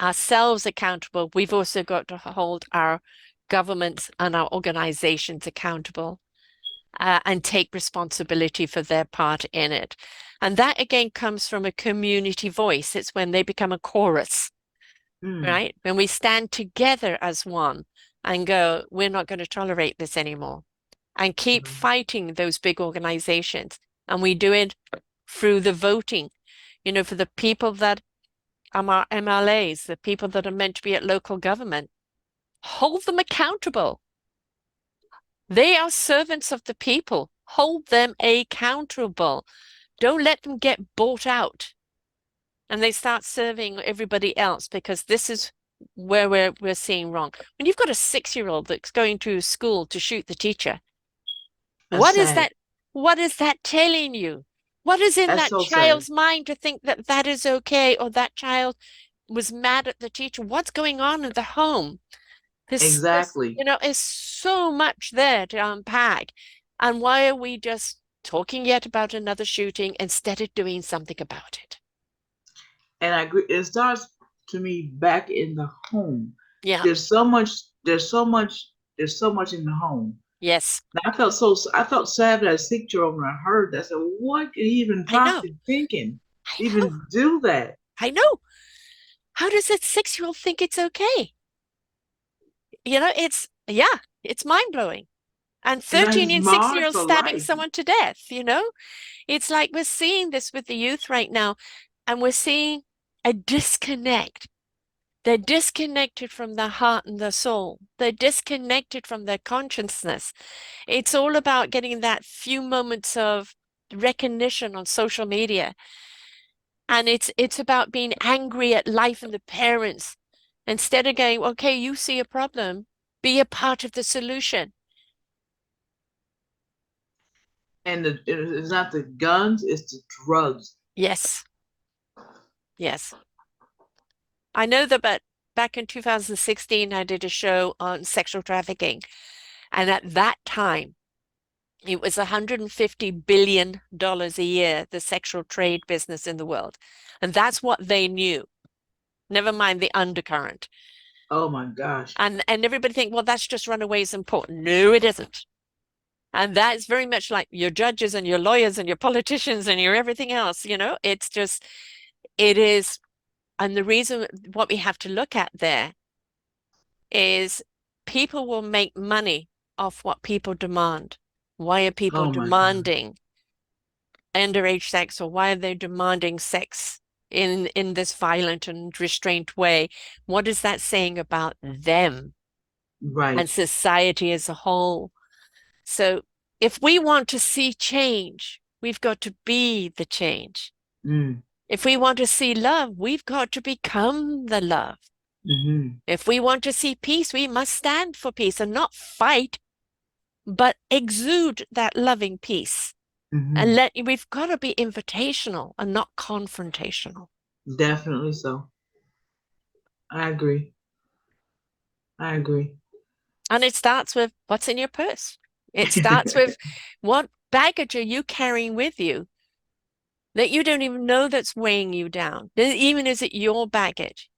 ourselves accountable, we've also got to hold our governments and our organizations accountable, and take responsibility for their part in it. And that again comes from a community voice. It's when they become a chorus, mm, right? When we stand together as one and go, we're not going to tolerate this anymore, and keep right. fighting those big organizations. And we do it through the voting, for the people that are our MLAs, the people that are meant to be at local government, hold them accountable. They are servants of the people. Hold them accountable. Don't let them get bought out and they start serving everybody else, because this is where we're seeing wrong. When you've got a 6-year-old that's going to school to shoot the teacher, That's what is sad. that? What is that telling you? What is in That's that so sad. child's mind to think that that is okay, or that child was mad at the teacher? What's going on in the home? Exactly. Is so much there to unpack. And why are we just talking yet about another shooting instead of doing something about it? And I agree. It starts to me back in the home. Yeah. There's so much. There's so much. There's so much in the home. Yes. Now, I felt sad as a 6-year-old when I heard that. I said, "What could he even I know. possibly thinking? I know. Even do that?" I know. How does a 6-year-old think it's okay? It's mind blowing. And And now 13 he's and marred 6-year-olds for stabbing life. someone to death. It's like we're seeing this with the youth right now, and we're seeing a disconnect. They're disconnected from their heart and their soul. They're disconnected from their consciousness. It's all about getting that few moments of recognition on social media. And it's about being angry at life and the parents instead of going, okay, you see a problem, be a part of the solution. And it's not the guns, it's the drugs. Yes, yes. I know that, but back in 2016, I did a show on sexual trafficking. And at that time, it was $150 billion a year, the sexual trade business in the world. And that's what they knew. Never mind the undercurrent. Oh my gosh. And everybody think, well, that's just runaways and porn. No, it isn't. And that is very much like your judges and your lawyers and your politicians and your everything else, it's just, it is. And the reason what we have to look at there is people will make money off what people demand. Why are people Oh my God. demanding underage sex, or why are they demanding sex in this violent and restrained way? What is that saying about them and Right. society as a whole? So if we want to see change, we've got to be the change. Mm. If we want to see love, we've got to become the love. Mm-hmm. If we want to see peace, we must stand for peace and not fight, but exude that loving peace. And Mm-hmm. we've got to be invitational and not confrontational. Definitely so. I agree. I agree. And it starts with what's in your purse. It starts with what baggage are you carrying with you that you don't even know that's weighing you down? Even is it your baggage?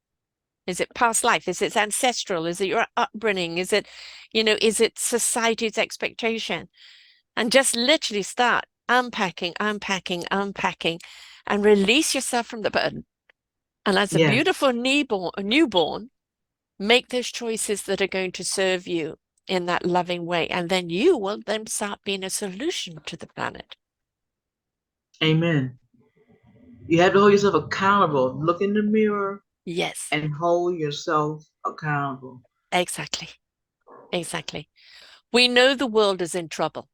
Is it past life? Is it ancestral? Is it your upbringing? Is it society's expectation? And just literally start unpacking, unpacking, unpacking, and release yourself from the burden. And as a Yes. beautiful newborn, make those choices that are going to serve you in that loving way. And then you will then start being a solution to the planet. Amen. You have to hold yourself accountable. Look in the mirror Yes, and hold yourself accountable. exactly. Exactly. We know the world is in trouble.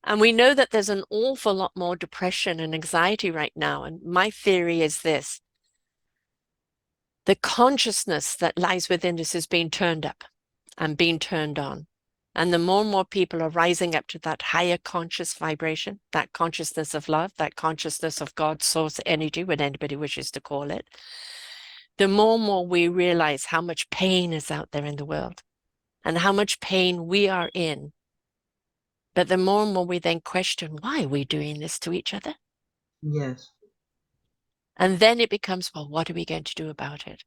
And we know that there's an awful lot more depression and anxiety right now. And my theory is this: the consciousness that lies within us is being turned up and being turned on. And the more and more people are rising up to that higher conscious vibration, that consciousness of love, that consciousness of God's source energy, what anybody wishes to call it, the more and more we realize how much pain is out there in the world and how much pain we are in. But the more and more we then question, why are we doing this to each other? Yes. And then it becomes, well, what are we going to do about it?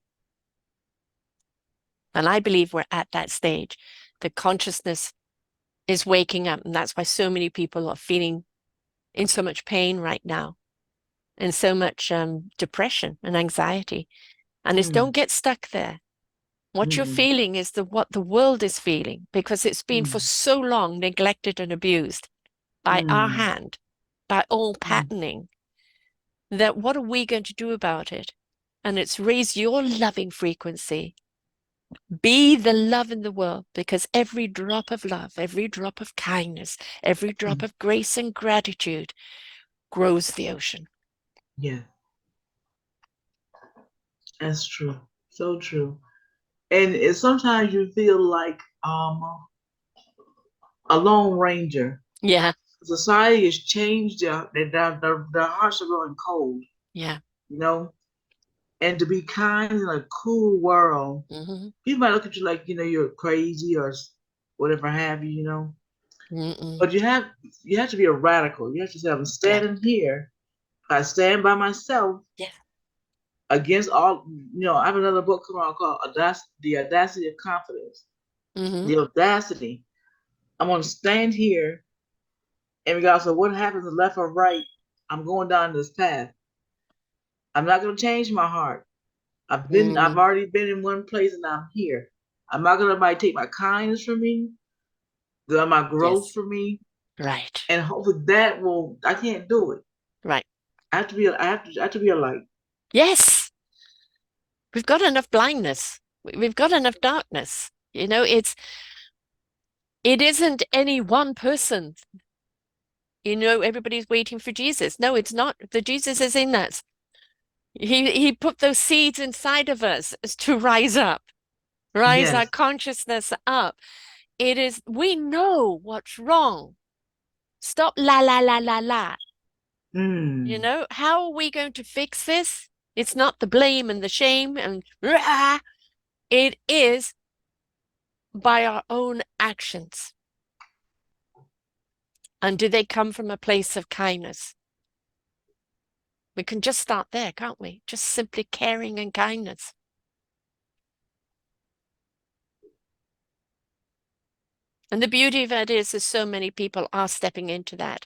And I believe we're at that stage. The consciousness is waking up. And that's why so many people are feeling in so much pain right now and so much depression and anxiety. And it's don't Mm. get stuck there. What you're Mm. feeling is what the world is feeling because it's been for Mm. so long neglected and abused by our Mm. hand, by all Mm. patterning, that what are we going to do about it? And it's raise your loving frequency. Be the love in the world because every drop of love, every drop of kindness, every drop Mm. of grace and gratitude grows the ocean. Yeah, that's true. So true. And sometimes you feel like a lone ranger. Yeah, Society has changed. Their hearts are growing cold. yeah. You know, and to be kind in a cool world, Mm-hmm. people might look at you like you're crazy or whatever have you. Mm-mm. But you have to be a radical. You have to say, I'm Yeah, standing here. I stand by myself yeah. against all. I have another book coming out called The Audacity of Confidence. Mm-hmm. The audacity. I'm going to stand here, and regardless of what happens left or right, I'm going down this path. I'm not going to change my heart. I've Mm-hmm. already been in one place, and I'm here. I'm not going to let anybody take my kindness from me, my growth Yes. from me, Right. and hopefully that will. I can't do it. Right. I have to be. I have to be a light. Yes. We've got enough blindness. We've got enough darkness. It isn't any one person. Everybody's waiting for Jesus. No, it's not. The Jesus is in us. He put those seeds inside of us to rise our Yes. consciousness up. It is, we know what's wrong. Stop la la la la la. Mm. How are we going to fix this? It's not the blame and the shame and rah. It is by our own actions. And do they come from a place of kindness? We can just start there, can't we? Just simply caring and kindness. And the beauty of it is so many people are stepping into that.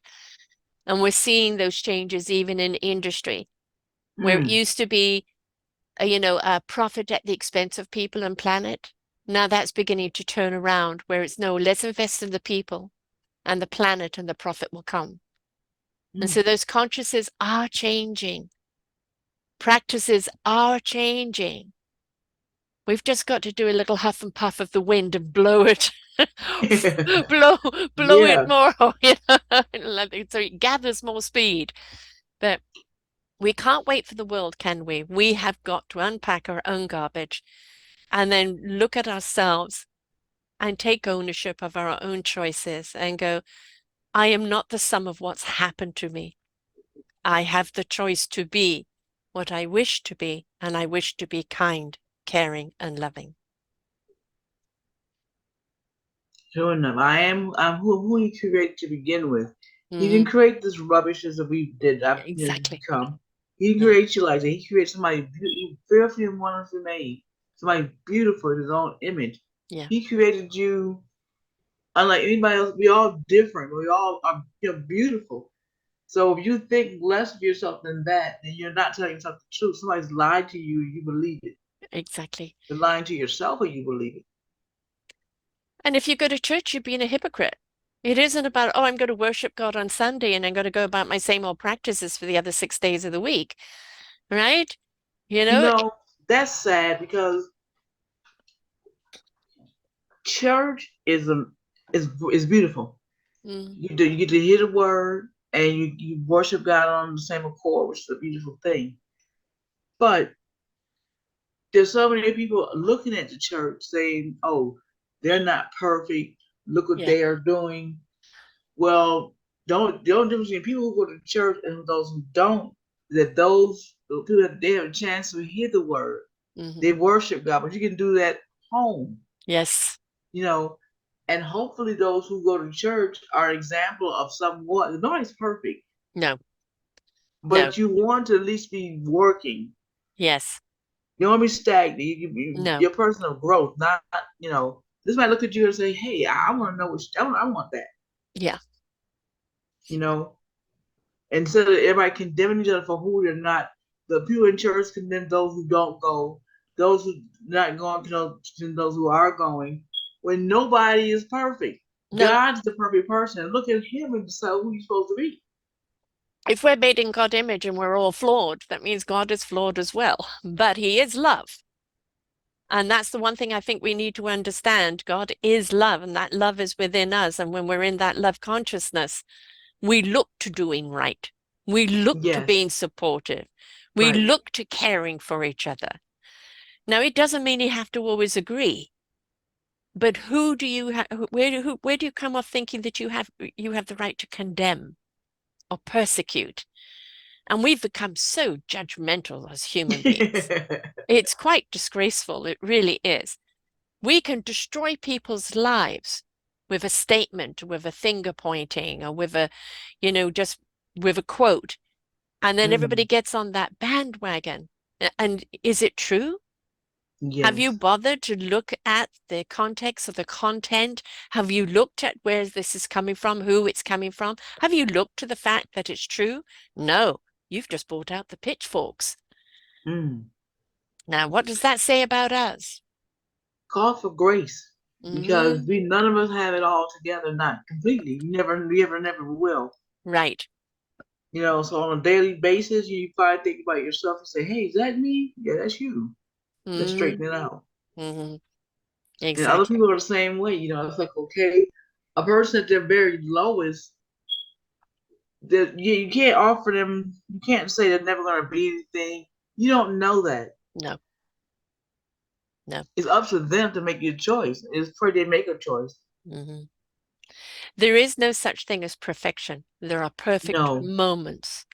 And we're seeing those changes even in industry, where it Mm. used to be, a profit at the expense of people and planet. Now that's beginning to turn around, where it's no, let's invest in the people and the planet and the profit will come. And Mm. so those consciousness are changing. Practices are changing. We've just got to do a little huff and puff of the wind and blow it, blow, blow it Yeah. more, so it gathers more speed. But we can't wait for the world, can we? We have got to unpack our own garbage and then look at ourselves and take ownership of our own choices and go, I am not the sum of what's happened to me. I have the choice to be what I wish to be, and I wish to be kind, caring, and loving. Sure enough, I'm who he created to begin with. He didn't Mm, create this rubbish as we did. exactly. Become. He didn't Yeah. create you like that. He created somebody fearfully and wonderfully made, somebody beautiful in his own image. Yeah. He created you unlike anybody else. We all different. We all are beautiful. So if you think less of yourself than that, then you're not telling yourself the truth. Somebody's lied to you, you believe it. Exactly. You're lying to yourself, or you believe it. And if you go to church, you're being a hypocrite. It isn't about, oh, I'm going to worship God on Sunday and I'm going to go about my same old practices for the other 6 days of the week, right? You You know, know, that's sad because church is beautiful. mm, You get to hear the word and you worship God on the same accord, which is a beautiful thing. But there's so many people looking at the church saying, "Oh, they're not perfect. Look what yeah, they are doing." Well, don't the only difference between people who go to church and those who don't is that those people that they have a chance to hear the word, hmm they worship God, but you can do that home. yes, you know, and hopefully those who go to church are an example of someone. Nobody's perfect, no, no, but you want to at least be working. yes, You don't want to be stagnant. no, You're a person of growth, not This might look at you and say, "Hey, I want to know what I want that." yeah, You know, Instead of everybody condemning each other for who they're not, the people in church condemn those who don't go, those who not going to those who are going. When nobody is perfect, no. God's the perfect person. Look at Him and decide who you're supposed to be. If we're made in God's image and we're all flawed, that means God is flawed as well, but He is love. And that's the one thing I think we need to understand. God is love, and that love is within us. And when we're in that love consciousness, we look to doing right. We look to Yes, being supportive. We right. look to caring for each other. Now, it doesn't mean you have to always agree, but who do you where do you come off thinking that you have the right to condemn or persecute? And we've become so judgmental as human beings. It's quite disgraceful. It really is. We can destroy people's lives with a statement, with a finger pointing, or just with a quote. And then everybody Mm, gets on that bandwagon. And is it true? Have you yes. bothered to look at the context of the content? Have you looked at where this is coming from, who it's coming from? Have you looked to the fact that it's true? No, you've just brought out the pitchforks. Mm. Now, what does that say about us? Call for grace because Hmm. we none of us have it all together, not completely. Never will. Right. So on a daily basis, you probably think about yourself and say, "Hey, is that me? Yeah, that's you." Let's straighten it out. Mm-hmm. And other Exactly. people are the same way. It's like, okay, a person at their very lowest, that you can't offer them, you can't say they're never going to be anything. You don't know that. No, no. It's up to them to make your choice. It's for they make a choice. Mm-hmm. There is no such thing as perfection. There are perfect No. moments.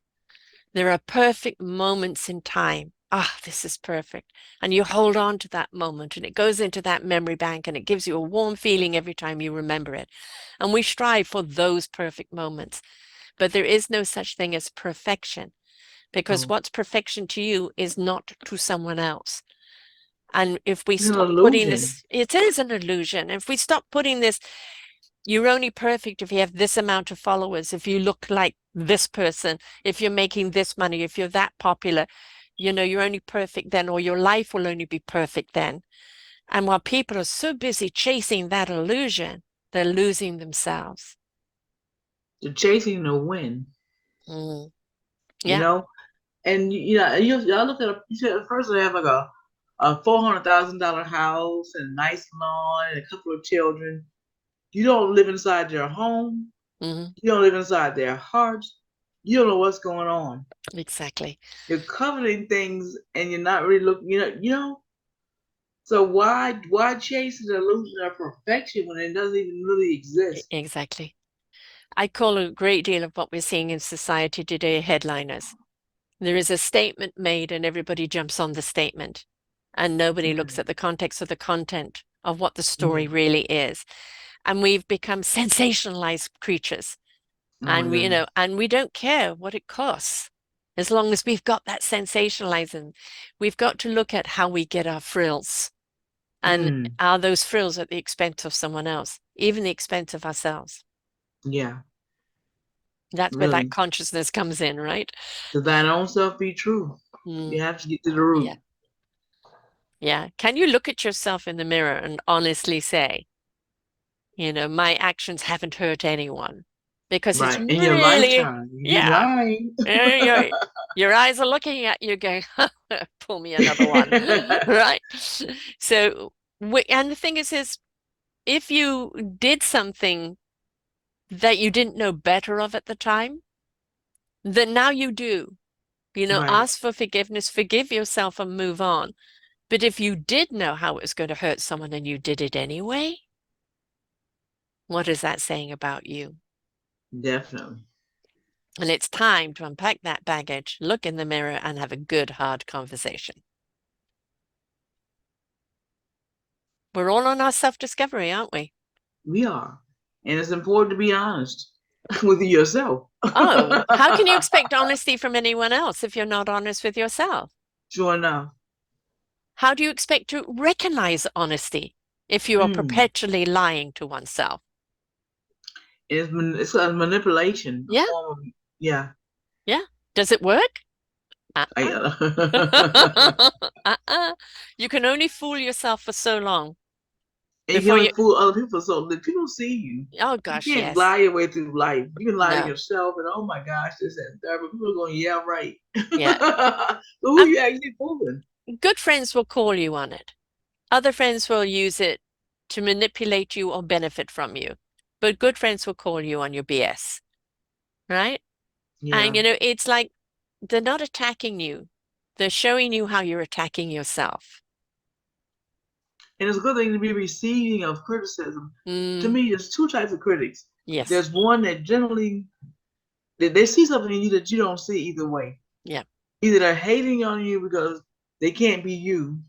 There are perfect moments in time. Ah, this is perfect. And you hold on to that moment and it goes into that memory bank and it gives you a warm feeling every time you remember it. And we strive for those perfect moments. But there is no such thing as perfection because No. what's perfection to you is not to someone else. And if we It's an stop putting illusion. this, it is an illusion. If we stop putting this, you're only perfect if you have this amount of followers, if you look like this person, if you're making this money, if you're that popular, you're only perfect then, or your life will only be perfect then. And while people are so busy chasing that illusion, they're losing themselves. They're chasing the win, Mm. you Yeah. know? And I look at you said at first they have like a $400,000 house and a nice lawn and a couple of children. You don't live inside their home. Hmm. You don't live inside their hearts. You don't know what's going on. Exactly. You're coveting things and you're not really looking. So why chase the illusion of perfection when it doesn't even really exist? Exactly. I call a great deal of what we're seeing in society today headliners. There is a statement made and everybody jumps on the statement, and nobody looks Mm, at the context of the content of what the story mm. really is. And we've become sensationalized creatures. Oh my And goodness. and we don't care what it costs. As long as we've got that sensationalizing, we've got to look at how we get our frills. And Mm, are those frills at the expense of someone else, even the expense of ourselves? yeah, That's where that really. consciousness comes in, right? To thine own self be true. You Mm, have to get to the yeah. root. Yeah. Can you look at yourself in the mirror and honestly say, my actions haven't hurt anyone? Because it's Right. In your really, lifetime. You yeah, lying. your, your eyes are looking at you going, pull me another one, right? So, and the thing is, if you did something that you didn't know better of at the time, then now you do. Right. Ask for forgiveness, forgive yourself and move on. But if you did know how it was going to hurt someone and you did it anyway, what is that saying about you? Definitely. And it's time to unpack that baggage, look in the mirror, and have a good, hard conversation. We're all on our self-discovery, aren't we? We are. And it's important to be honest with yourself. Oh, how can you expect honesty from anyone else if you're not honest with yourself? Sure enough. How do you expect to recognize honesty if you are Mm. perpetually lying to oneself? It's a manipulation, a Yeah, form of, yeah. yeah. Does it work? Uh-uh. I, Uh-uh. You can only fool yourself for so long and you can before only you. fool other people so that people see you. Oh You gosh, can't yes. lie your way through life. You can lie to No. yourself and oh my gosh, this and that, but people are going, yeah, right. Yeah. But who are Um, you actually fooling? Good friends will call you on it. Other friends will use it to manipulate you or benefit from you. But good friends will call you on your BS, right? And Yeah. it's like they're not attacking you. They're showing you how you're attacking yourself. And it's a good thing to be receiving of criticism. To Mm, me, there's two types of critics. yes. There's one that generally they see something in you that you don't see either way. Yeah. Either they're hating on you because they can't be you.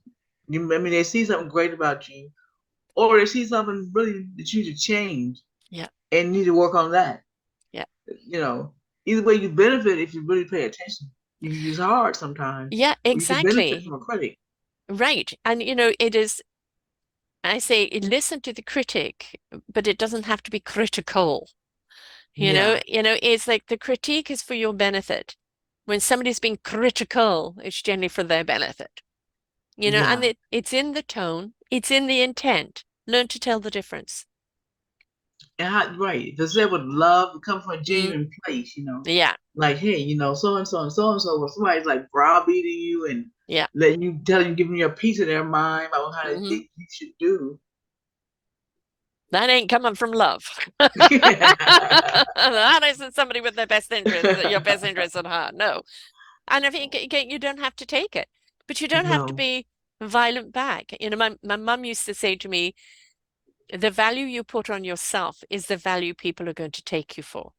I mean, they see something great about you, or they see something really that you need to change Yeah. and need to work on that. Yeah. You know, either way you benefit if you really pay attention. You can use hard sometimes, Yeah, or you can benefit from exactly. a critic. Right. And it is, I say, listen to the critic, but it doesn't have to be critical. Yeah, It's like the critique is for your benefit. When somebody's being critical, it's generally for their benefit. And yeah. it's in the tone, it's in the intent. Learn to tell the difference. And right, if it's said with love, it comes from a Mm, genuine place, yeah, like, hey, so and so and so and so, or somebody's like browbeating you and yeah. letting you telling you, giving you a piece of their mind about how they Hmm. think you should do. That ain't coming from love. That isn't somebody with their best interest, your best interest at heart. No. And I think again, you don't have to take it, but you don't have to No. be violent back. My mum used to say to me, the value you put on yourself is the value people are going to take you for.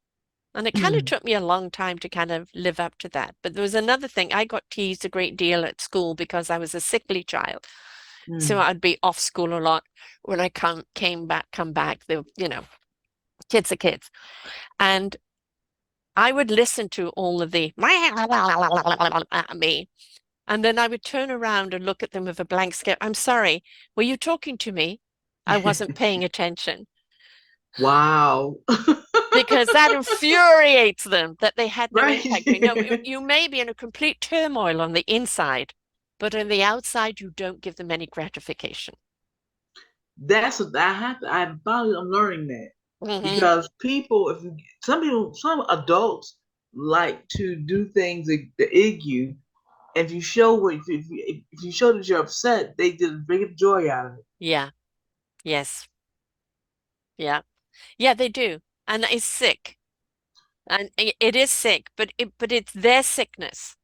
And it kind of Mm, took me a long time to kind of live up to that. But there was another thing. I got teased a great deal at school because I was a sickly child. So mm. I'd be off school a lot. When I come back, kids are kids. And I would listen to all of the at me. And then I would turn around and look at them with a blank stare. I'm sorry, were you talking to me? I wasn't paying attention Wow. because that infuriates them that they had no Right. impact. You may be in a complete turmoil on the inside, but on the outside, you don't give them any gratification. That's what I have to. I'm learning that Hmm. because some adults like to do things that egg you. If you show if you show that you're upset, they just bring joy out of it. Yeah. Yes. Yeah. Yeah, they do. And it's sick. And it is sick, but it's their sickness.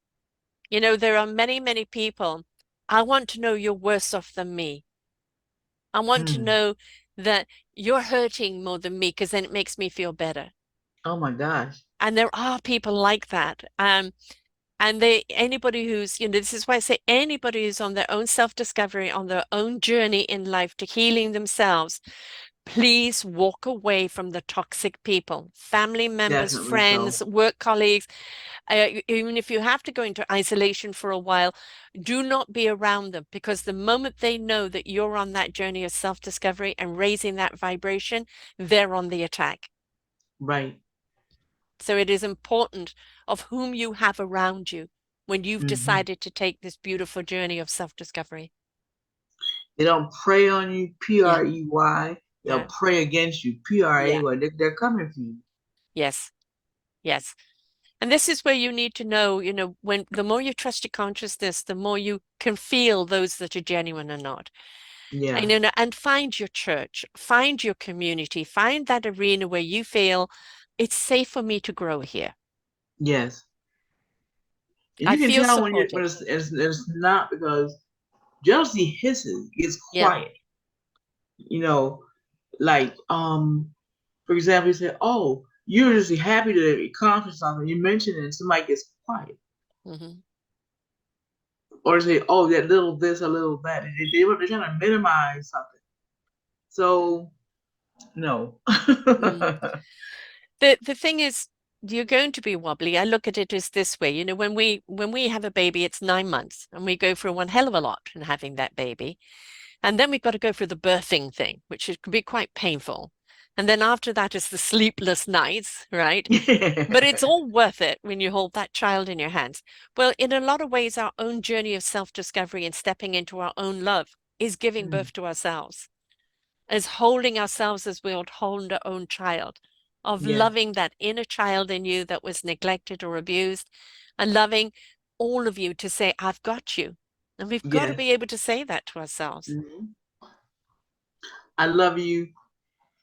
There are many, many people. I want to know you're worse off than me. I want to Hmm. know that you're hurting more than me because then it makes me feel better. Oh my gosh. And there are people like that. And anybody this is why I say anybody who's on their own self-discovery, on their own journey in life to healing themselves, please walk away from the toxic people, family members, Definitely so. friends, work colleagues. Even if you have to go into isolation for a while, do not be around them because the moment they know that you're on that journey of self-discovery and raising that vibration, they're on the attack. Right. So it is important of whom you have around you when you've Hmm. decided to take this beautiful journey of self-discovery. They don't prey on you, P Yeah, R E Y. They'll no, pray against you, P R A yeah, Y. They're coming for you. yes, yes. And this is where you need to know, when the more you trust your consciousness, the more you can feel those that are genuine or not. And, Yeah. and find your church, find your community, find that arena where you feel it's safe for me to grow here. Yes. And I you can feel tell when supported. it's not because jealousy hisses, gets Yeah. quiet. You know, like for example, you say, "Oh, you're just happy to accomplish something." You mention it, and somebody gets quiet, Hmm. or say, "Oh, that little this, a little that." They're trying to minimize something. So no. Mm. The thing is, you're going to be wobbly. I look at it as this way, when we have a baby, it's 9 months, and we go through one hell of a lot in having that baby. And then we've got to go through the birthing thing, which can be quite painful. And then after that is the sleepless nights, right? But it's all worth it when you hold that child in your hands. Well, in a lot of ways, our own journey of self-discovery and stepping into our own love is giving Mm, birth to ourselves, is holding ourselves as we would hold our own child, of yeah. loving that inner child in you that was neglected or abused, and loving all of you to say, I've got you. And we've got to Yes. be able to say that to ourselves. Mhm. I love you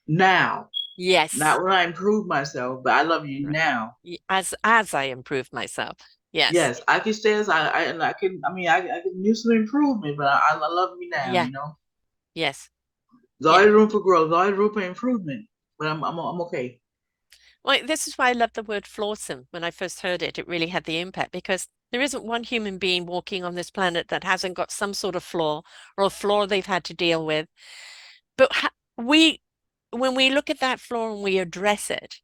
now. Yes. Not when I improve myself, but I love you Right. now. As I improve myself. Yes. Yes, I can stay as I can. I mean, I can use some improvement, but I love me now. Yeah. Yes. There's Yeah. always room for growth. There's always room for improvement, but I'm okay. Well, this is why I love the word flawsome. When I first heard it, it really had the impact because there isn't one human being walking on this planet that hasn't got some sort of flaw or a flaw they've had to deal with. But we, when we look at that flaw and we address it,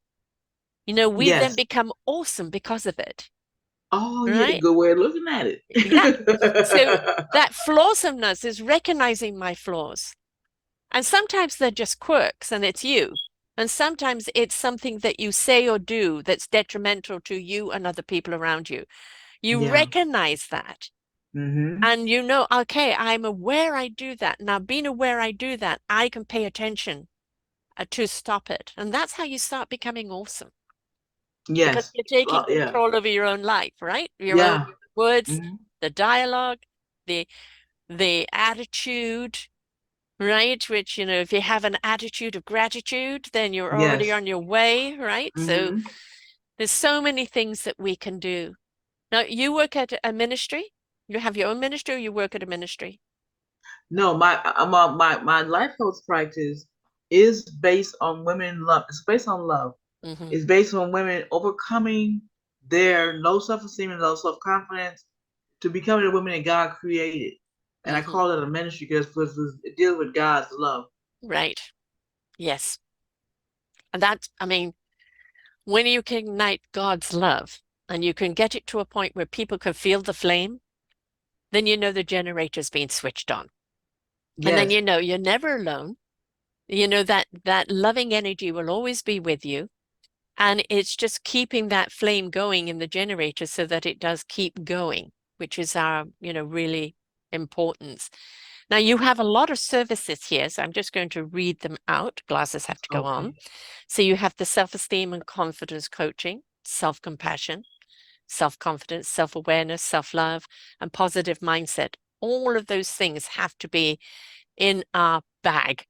we then Yes. become awesome because of it, Oh yeah, right? good way of looking at Yeah. So it. that flawsomeness is recognizing my flaws. And sometimes they're just quirks and it's you. And sometimes it's something that you say or do that's detrimental to you and other people around you. You Yeah. recognize that Mm-hmm. and okay, I'm aware I do that. Now, being aware I do that, I can pay attention to stop it. And that's how you start becoming awesome because Yes. you're taking Yeah. control over your own life, right? Your own Yeah. words, Hmm. the dialogue, the the attitude, right? Which, if you have an attitude of gratitude, then you're already Yes. on your way, right? So Hmm. there's so many things that we can do. Now, you work at a ministry? You have your own ministry or you work at a ministry? No, my life coach practice is based on women love. It's based on love. Mm-hmm. It's based on women overcoming their low self esteem and low self confidence to becoming the women that God created. And I Mm-hmm. call it a ministry because it deals with God's love. Right. Yes. And that, I mean, when you can ignite God's love and you can get it to a point where people can feel the flame, then you know the generator's been switched on. And then Yes. you know you're never alone. You know that that loving energy will always be with you. And it's just keeping that flame going in the generator so that it does keep going, which is our, really importance. Now you have a lot of services here, so I'm just going to read them out. Glasses have to go on. Okay. So you have the self-esteem and confidence coaching, self-compassion, self-confidence, self-awareness, self-love, and positive mindset. All of those things have to be in our bag.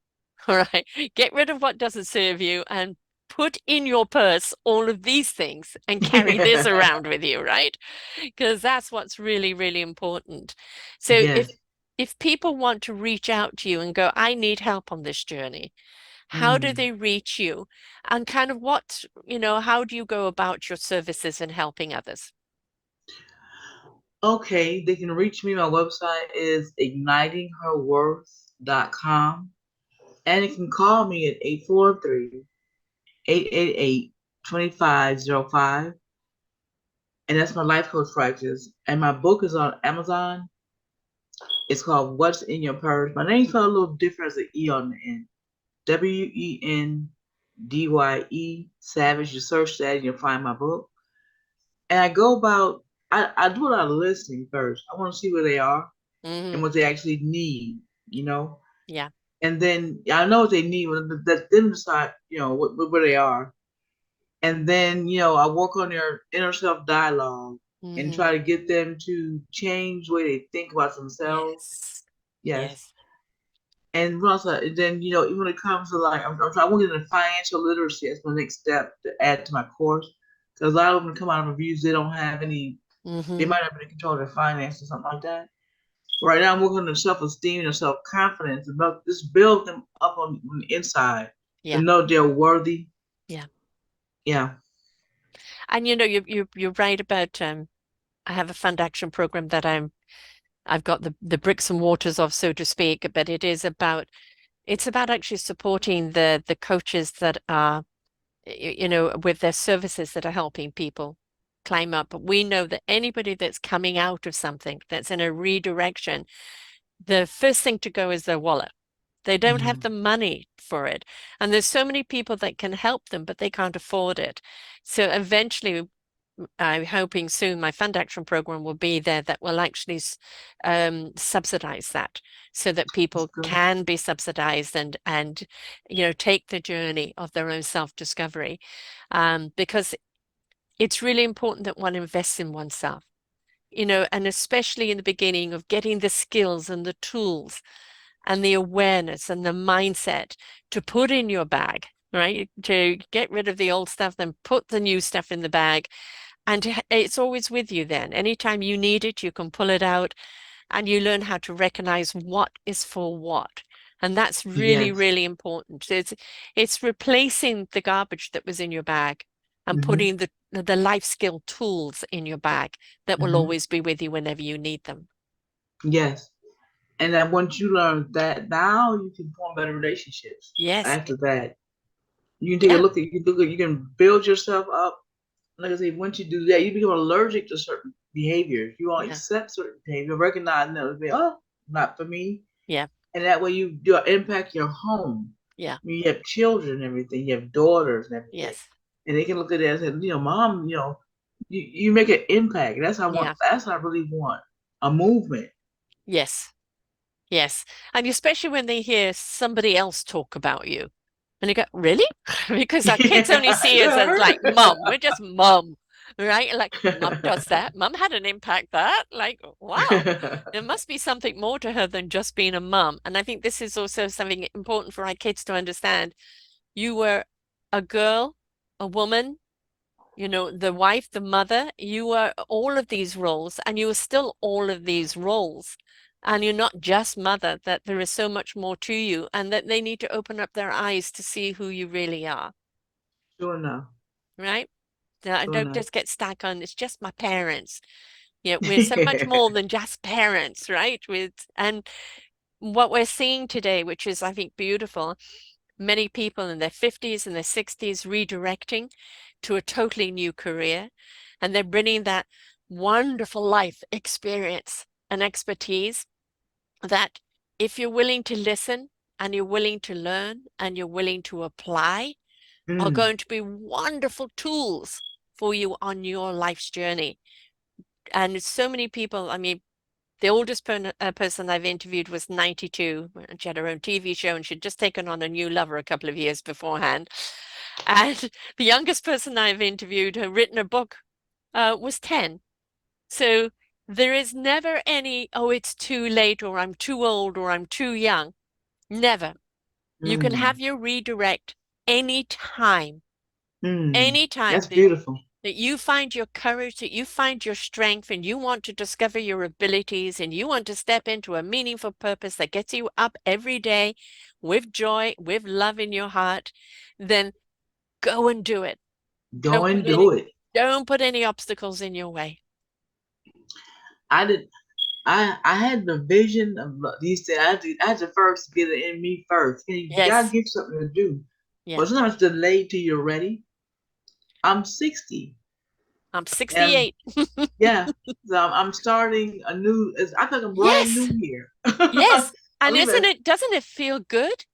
All right. Get rid of what doesn't serve you and put in your purse all of these things and carry this around with you, right? Because that's what's really, really important. So if Yes. if people want to reach out to you and go, I need help on this journey, how do Mm. they reach you? And kind of how do you go about your services and helping others? Okay, they can reach me. My website is ignitingherworth.com. And you can call me at 843-888-2505. And that's my life coach practice. And my book is on Amazon. It's called What's in Your Purse. My name's spelled a little different as an E on the end. Wendye Savage. You search that and you'll find my book. And I go about, I do a lot of listening first. I want to see where they are and Hmm. what they actually need, you know. Yeah. And then I know what they need. Let them decide, where they are. And then, I work on their inner self dialogue and Hmm. try to get them to change the way they think about themselves. Yes. Yes. Yes. And also, then, even when it comes to like, I'm trying to get into financial literacy as my next step to add to my course. Because a lot of them come out of reviews, they don't have any, they Hmm. might not be in control of their finances or something like that. Right now, I'm working on their self esteem and self confidence, about just build them up on the inside to Yeah. know they're worthy. Yeah. Yeah. And you're right about I have a fund action program that I've got the bricks and waters of, so to speak, but it's about actually supporting the coaches that are with their services that are helping people climb up. But we know that anybody that's coming out of something that's in a redirection, the first thing to go is their wallet. They don't have Mm-hmm. the money for it. And there's so many people that can help them, but they can't afford it. So eventually, I'm hoping soon my fund action program will be there that will actually subsidize that so that That's people good. can be subsidized and take the journey of their own self-discovery. Because it's really important that one invests in oneself, and especially in the beginning of getting the skills and the tools and the awareness and the mindset to put in your bag, right? To get rid of the old stuff, then put the new stuff in the bag. And it's always with you then. Anytime you need it, you can pull it out and you learn how to recognize what is for what. And that's really, Yes. really important. So it's replacing the garbage that was in your bag and Mm-hmm. putting the life skill tools in your bag that will Mm-hmm. always be with you whenever you need them. Yes. And then once you learn that, now you can form better relationships. Yes. After that, you can take a Yeah. look at you can build yourself up. Like I say, once you do that, you become allergic to certain behaviors. You won't Yeah. accept certain behavior, recognize them, be, oh, not for me. Yeah. And that way you do impact your home. Yeah. You have children and everything, you have daughters and everything. Yes. And they can look at it and say, mom, you make an impact. Yeah. That's what I really want. A movement. Yes. Yes. And especially when they hear somebody else talk about you. And you go, really? Because our kids only Yeah, see us as like mum. We're just mum, right? Like mum does that. Mum had an impact that. Like, wow, there must be something more to her than just being a mum. And I think this is also something important for our kids to understand. You were a girl, a woman, the wife, the mother, you were all of these roles, and you are still all of these roles. And you're not just mother, that there is so much more to you, and that they need to open up their eyes to see who you really are, Sure enough. right? I Sure don't enough. just get stuck on it's just my parents. We're so much more than just parents, right? And what we're seeing today, which is, I think, beautiful, many people in their 50s and their 60s redirecting to a totally new career. And they're bringing that wonderful life experience and expertise that if you're willing to listen and you're willing to learn and you're willing to apply, are Mm, going to be wonderful tools for you on your life's journey. And so many people, I mean, the oldest person I've interviewed was 92. She had her own TV show and she'd just taken on a new lover a couple of years beforehand. And the youngest person I've interviewed, who written a book, was 10. So there is never any, oh, it's too late or I'm too old or I'm too young. Never. You can mm, have your redirect anytime, mm. anytime That's beautiful. that you find your courage, that you find your strength, and you want to discover your abilities, and you want to step into a meaningful purpose that gets you up every day with joy, with love in your heart, then go and do it. Go Don't put and any, do it. don't put any obstacles in your way. I did. I had the vision of these things. I had to first get it in me first. God Yes, gives something to do, yeah. but sometimes it's delayed till you're ready. I'm 60, I'm and 68. yeah, so I'm starting a new. I think I'm brand Yes, new here. yes. I And leave isn't it. it, doesn't it feel good?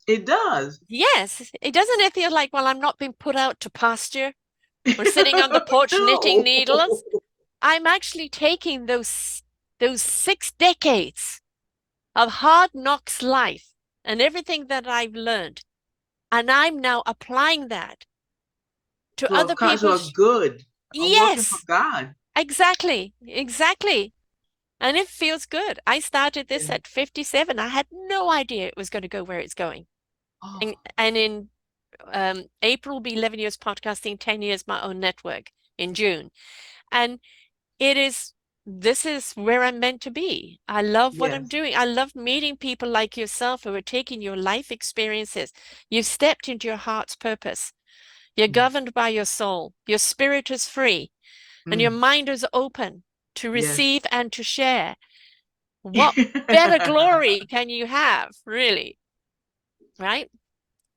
It does. Yes. It doesn't it feel like, well, I'm not being put out to pasture. We're sitting on the porch knitting No. needles. I'm actually taking those 6 decades of hard knocks life and everything that I've learned, and I'm now applying that to To other a people's. good. I'm working for Yes, God. exactly, exactly. And it feels good. I started this Yeah. at 57. I had no idea it was going to go where it's going. Oh, And in April will be 11 years podcasting, 10 years my own network in June. And it is, this is where I'm meant to be. I love what I'm yes. doing. I love meeting people like yourself who are taking your life experiences. You've stepped into your heart's purpose. You're Mm. governed by your soul. Your spirit is free and your Mm. mind is open to Yes. receive and to share. What better glory can you have, really? Right?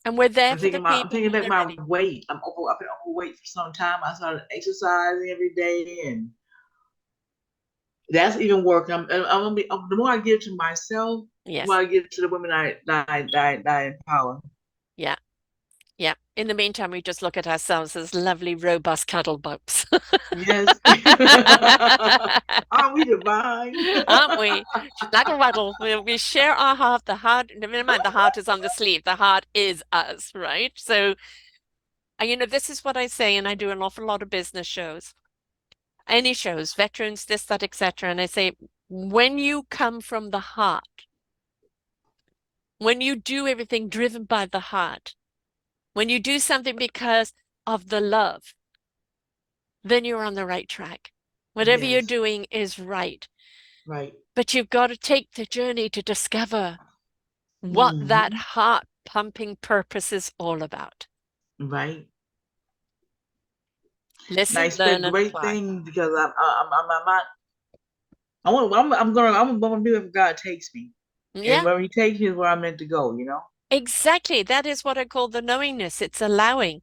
And we're there for the I'm people taking when back they're my ready. weight. I've been overweight for some time. I started exercising every day, and that's even working. I'm gonna be the more I give to myself, the more Yes. I give to the women I empower. Yeah. Yeah. In the meantime, we just look at ourselves as lovely, robust cuddle bumps. Yes. Aren't we divine? Aren't we? Snuggle waddle. We share our heart. The heart, never mind, the heart is on the sleeve. The heart is us, right? So, this is what I say, and I do an awful lot of business shows, any shows, veterans, this, that, etc. And I say, when you come from the heart, when you do everything driven by the heart, when you do something because of the love, then you're on the right track. Whatever you're Yes. doing is right. Right. But you've got to take the journey to discover what that Hmm. heart pumping purpose is all about. Right. And I Listen, learn, expect and great apply. things because I'm not. I'm gonna be where God takes me, and Yeah, where He takes me is where I'm meant to go. You know. exactly. That is what I call the knowingness. It's allowing.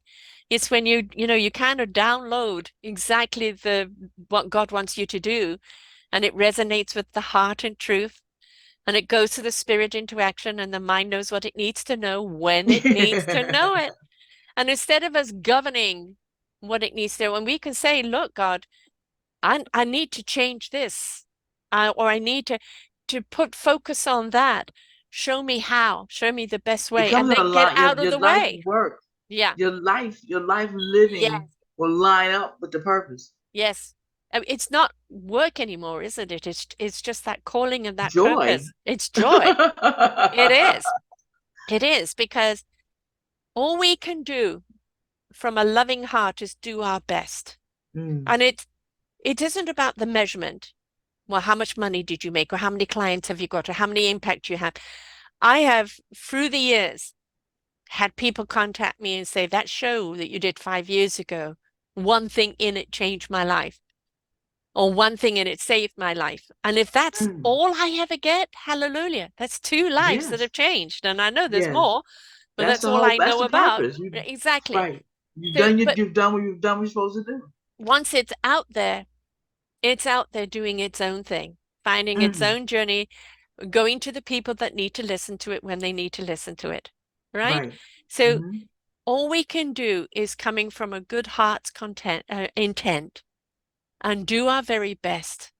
It's when you kind of download exactly the what God wants you to do, and it resonates with the heart and truth, and it goes to the spirit into action, and the mind knows what it needs to know when it needs to know it. And instead of us governing what it needs to, and we can say, look, God, I need to change this, or I need to put focus on that. Show me how. Show me the best It way, comes and a then get lot. out of Your the life way. work, Yeah. your life living Yes. will line up with the purpose. Yes. It's not work anymore, isn't it? It's just that calling and that Joy. purpose. It's joy. It is. It is because all we can do from a loving heart is do our best. Mm, And it isn't about the measurement. Well, how much money did you make, or how many clients have you got, or how many impact you have? I have, through the years, had people contact me and say, that show that you did 5 years ago, one thing in it changed my life, or one thing in it saved my life. And if that's mm. all I ever get, hallelujah, that's two lives that Yes, have changed. And I know there's yes. more, but that's all I That's know the about. purpose. You Exactly. right. So, but You've done what you're supposed to do. once it's out there doing its own thing, finding its Mm, own journey, going to the people that need to listen to it when they need to listen to it. Right? right. So Hmm. all we can do is coming from a good heart's intent and do our very best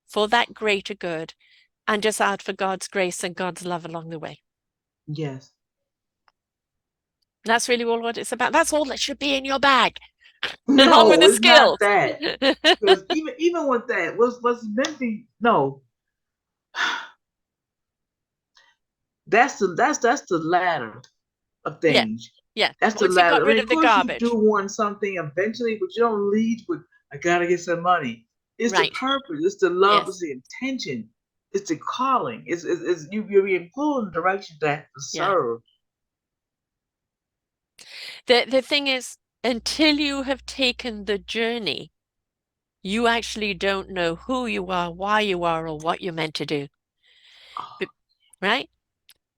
for that greater good and just ask for God's grace and God's love along the way. Yes. That's really all what it's about. That's all that should be in your bag, along with No, the it's not skills. that. Because even with that, what's meant to no, that's the ladder of Yeah, things. yeah. That's the Once you got ladder. I rid mean, of of the course, you do garbage. want something eventually, but you don't lead with "I gotta get some money." It's the Right. purpose. It's the love. Yes. It's the intention. It's the calling. It's you're being pulled in the direction to Yeah. serve. The thing is, until you have taken the journey, you actually don't know who you are, why you are, or what you're meant to do. Oh, Right?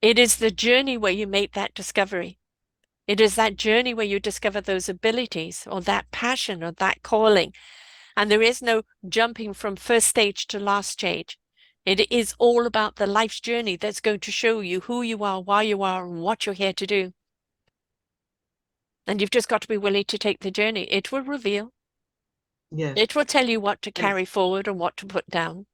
It is the journey where you make that discovery. It is that journey where you discover those abilities or that passion or that calling. And there is no jumping from first stage to last stage. It is all about the life's journey that's going to show you who you are, why you are, and what you're here to do. And you've just got to be willing to take the journey. It will reveal, yes, it will tell you what to and carry forward and what to put down.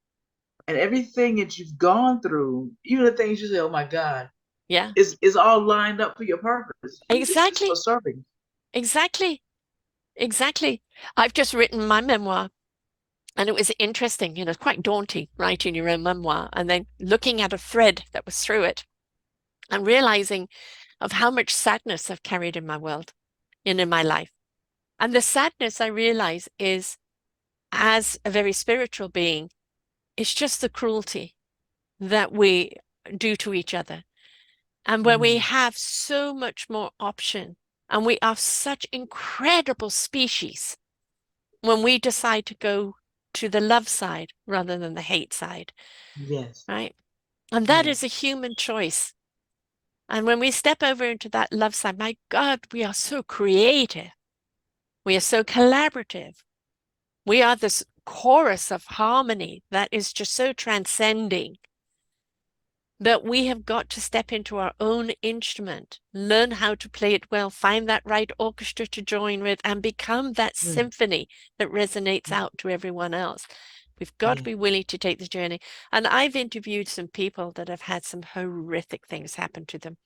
everything that you've gone through, even the things you say, "Oh my God," Yeah, is all lined up for your purpose. It's for exactly. serving. Exactly. Exactly. I've just written my memoir. And it was interesting, quite daunting writing your own memoir and then looking at a thread that was through it and realizing of how much sadness I've carried in my world and in my life. And the sadness I realize is, as a very spiritual being, it's just the cruelty that we do to each other. And where we Mm, have so much more option and we are such incredible species when we decide to go to the love side rather than the hate side, yes, right? And that yes. is a human choice. And when we step over into that love side, my God, we are so creative. We are so collaborative. We are this chorus of harmony that is just so transcending that we have got to step into our own instrument, learn how to play it well, find that right orchestra to join with, and become that Mm, symphony that resonates mm, out to everyone else. We've got to yeah. be willing to take the journey. And I've interviewed some people that have had some horrific things happen to them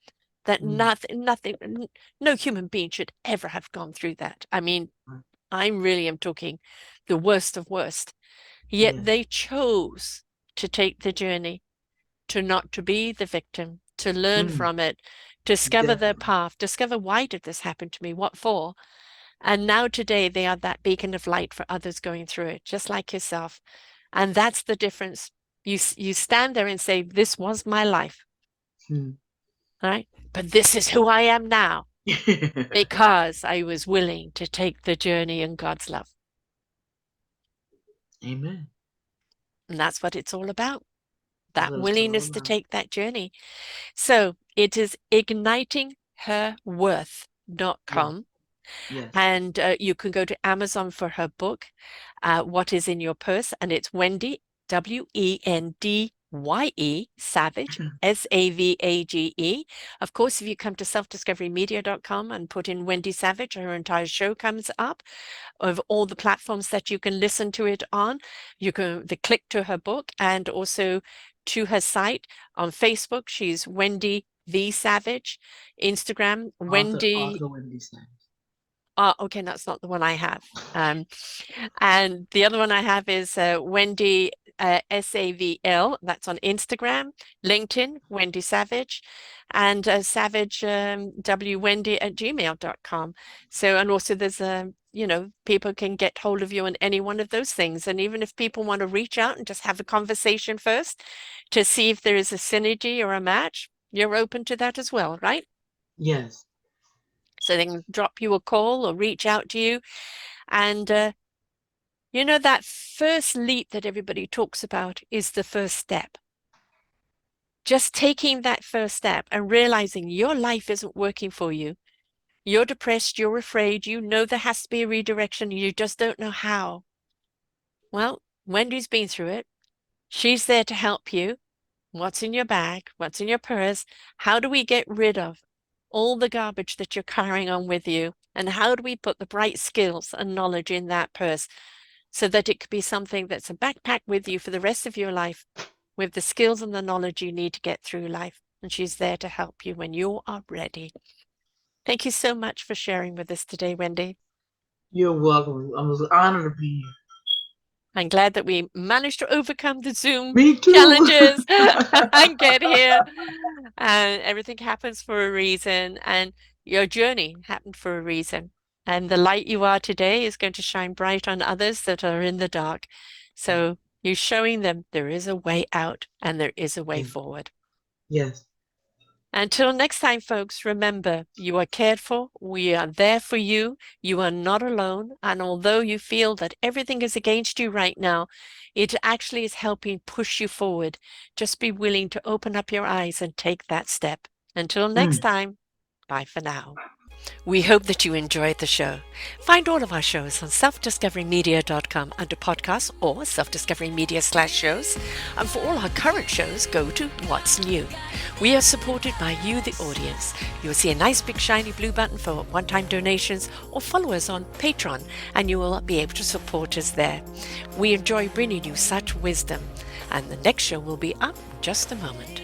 that Mm, no human being should ever have gone through that. I mean, right. I really am talking the worst of worst. Yet Yes. they chose to take the journey, to not to be the victim, to learn Mm, from it, discover their definitely. path, discover why did this happen to me, what for. And now today they are that beacon of light for others going through it, just like yourself. And that's the difference. You stand there and say, this was my life, Mm. right? But this is who I am now because I was willing to take the journey in God's love. Amen. And that's what it's all about. That's That what it's all willingness to about. take that journey. So it is Yes. ignitingherworth.com. Yes. And you can go to Amazon for her book, What is in Your Purse? And it's Wendye, Wendye, Savage, Savage. Of course, if you come to selfdiscoverymedia.com and put in Wendye Savage, her entire show comes up of all the platforms that you can listen to it on. You can click to her book and also to her site. On Facebook, she's Wendye the Savage. Instagram, Wendye. Author Wendye Savage. Okay, that's not the one I have. And the other one I have is Wendye SAVL. That's on Instagram, LinkedIn, Wendye Savage, and Savage Wendye@gmail.com. So, and also there's people can get hold of you on any one of those things. And even if people want to reach out and just have a conversation first to see if there is a synergy or a match, you're open to that as well, right? Yes. So they can drop you a call or reach out to you. And, that first leap that everybody talks about is the first step. Just taking that first step and realizing your life isn't working for you. You're depressed, you're afraid, you know there has to be a redirection, you just don't know how. Well, Wendye's been through it. She's there to help you. What's in your bag? What's in your purse? How do we get rid of all the garbage that you're carrying on with you? And how do we put the bright skills and knowledge in that purse so that it could be something that's a backpack with you for the rest of your life with the skills and the knowledge you need to get through life? And she's there to help you when you are ready. Thank you so much for sharing with us today, Wendye. You're welcome. I was honored to be here. I'm glad that we managed to overcome the Zoom Me too. challenges and get here. And everything happens for a reason, and your journey happened for a reason. And the light you are today is going to shine bright on others that are in the dark. So you're showing them there is a way out and there is a way forward. Yes. Until next time, folks, remember, you are cared for. We are there for you. You are not alone. And although you feel that everything is against you right now, it actually is helping push you forward. Just be willing to open up your eyes and take that step. Until next time, bye for now. We hope that you enjoyed the show. Find all of our shows on selfdiscoverymedia.com under podcasts or selfdiscoverymedia/shows. And for all our current shows, go to What's New. We are supported by you, the audience. You'll see a nice big shiny blue button for one-time donations or follow us on Patreon and you will be able to support us there. We enjoy bringing you such wisdom. And the next show will be up in just a moment.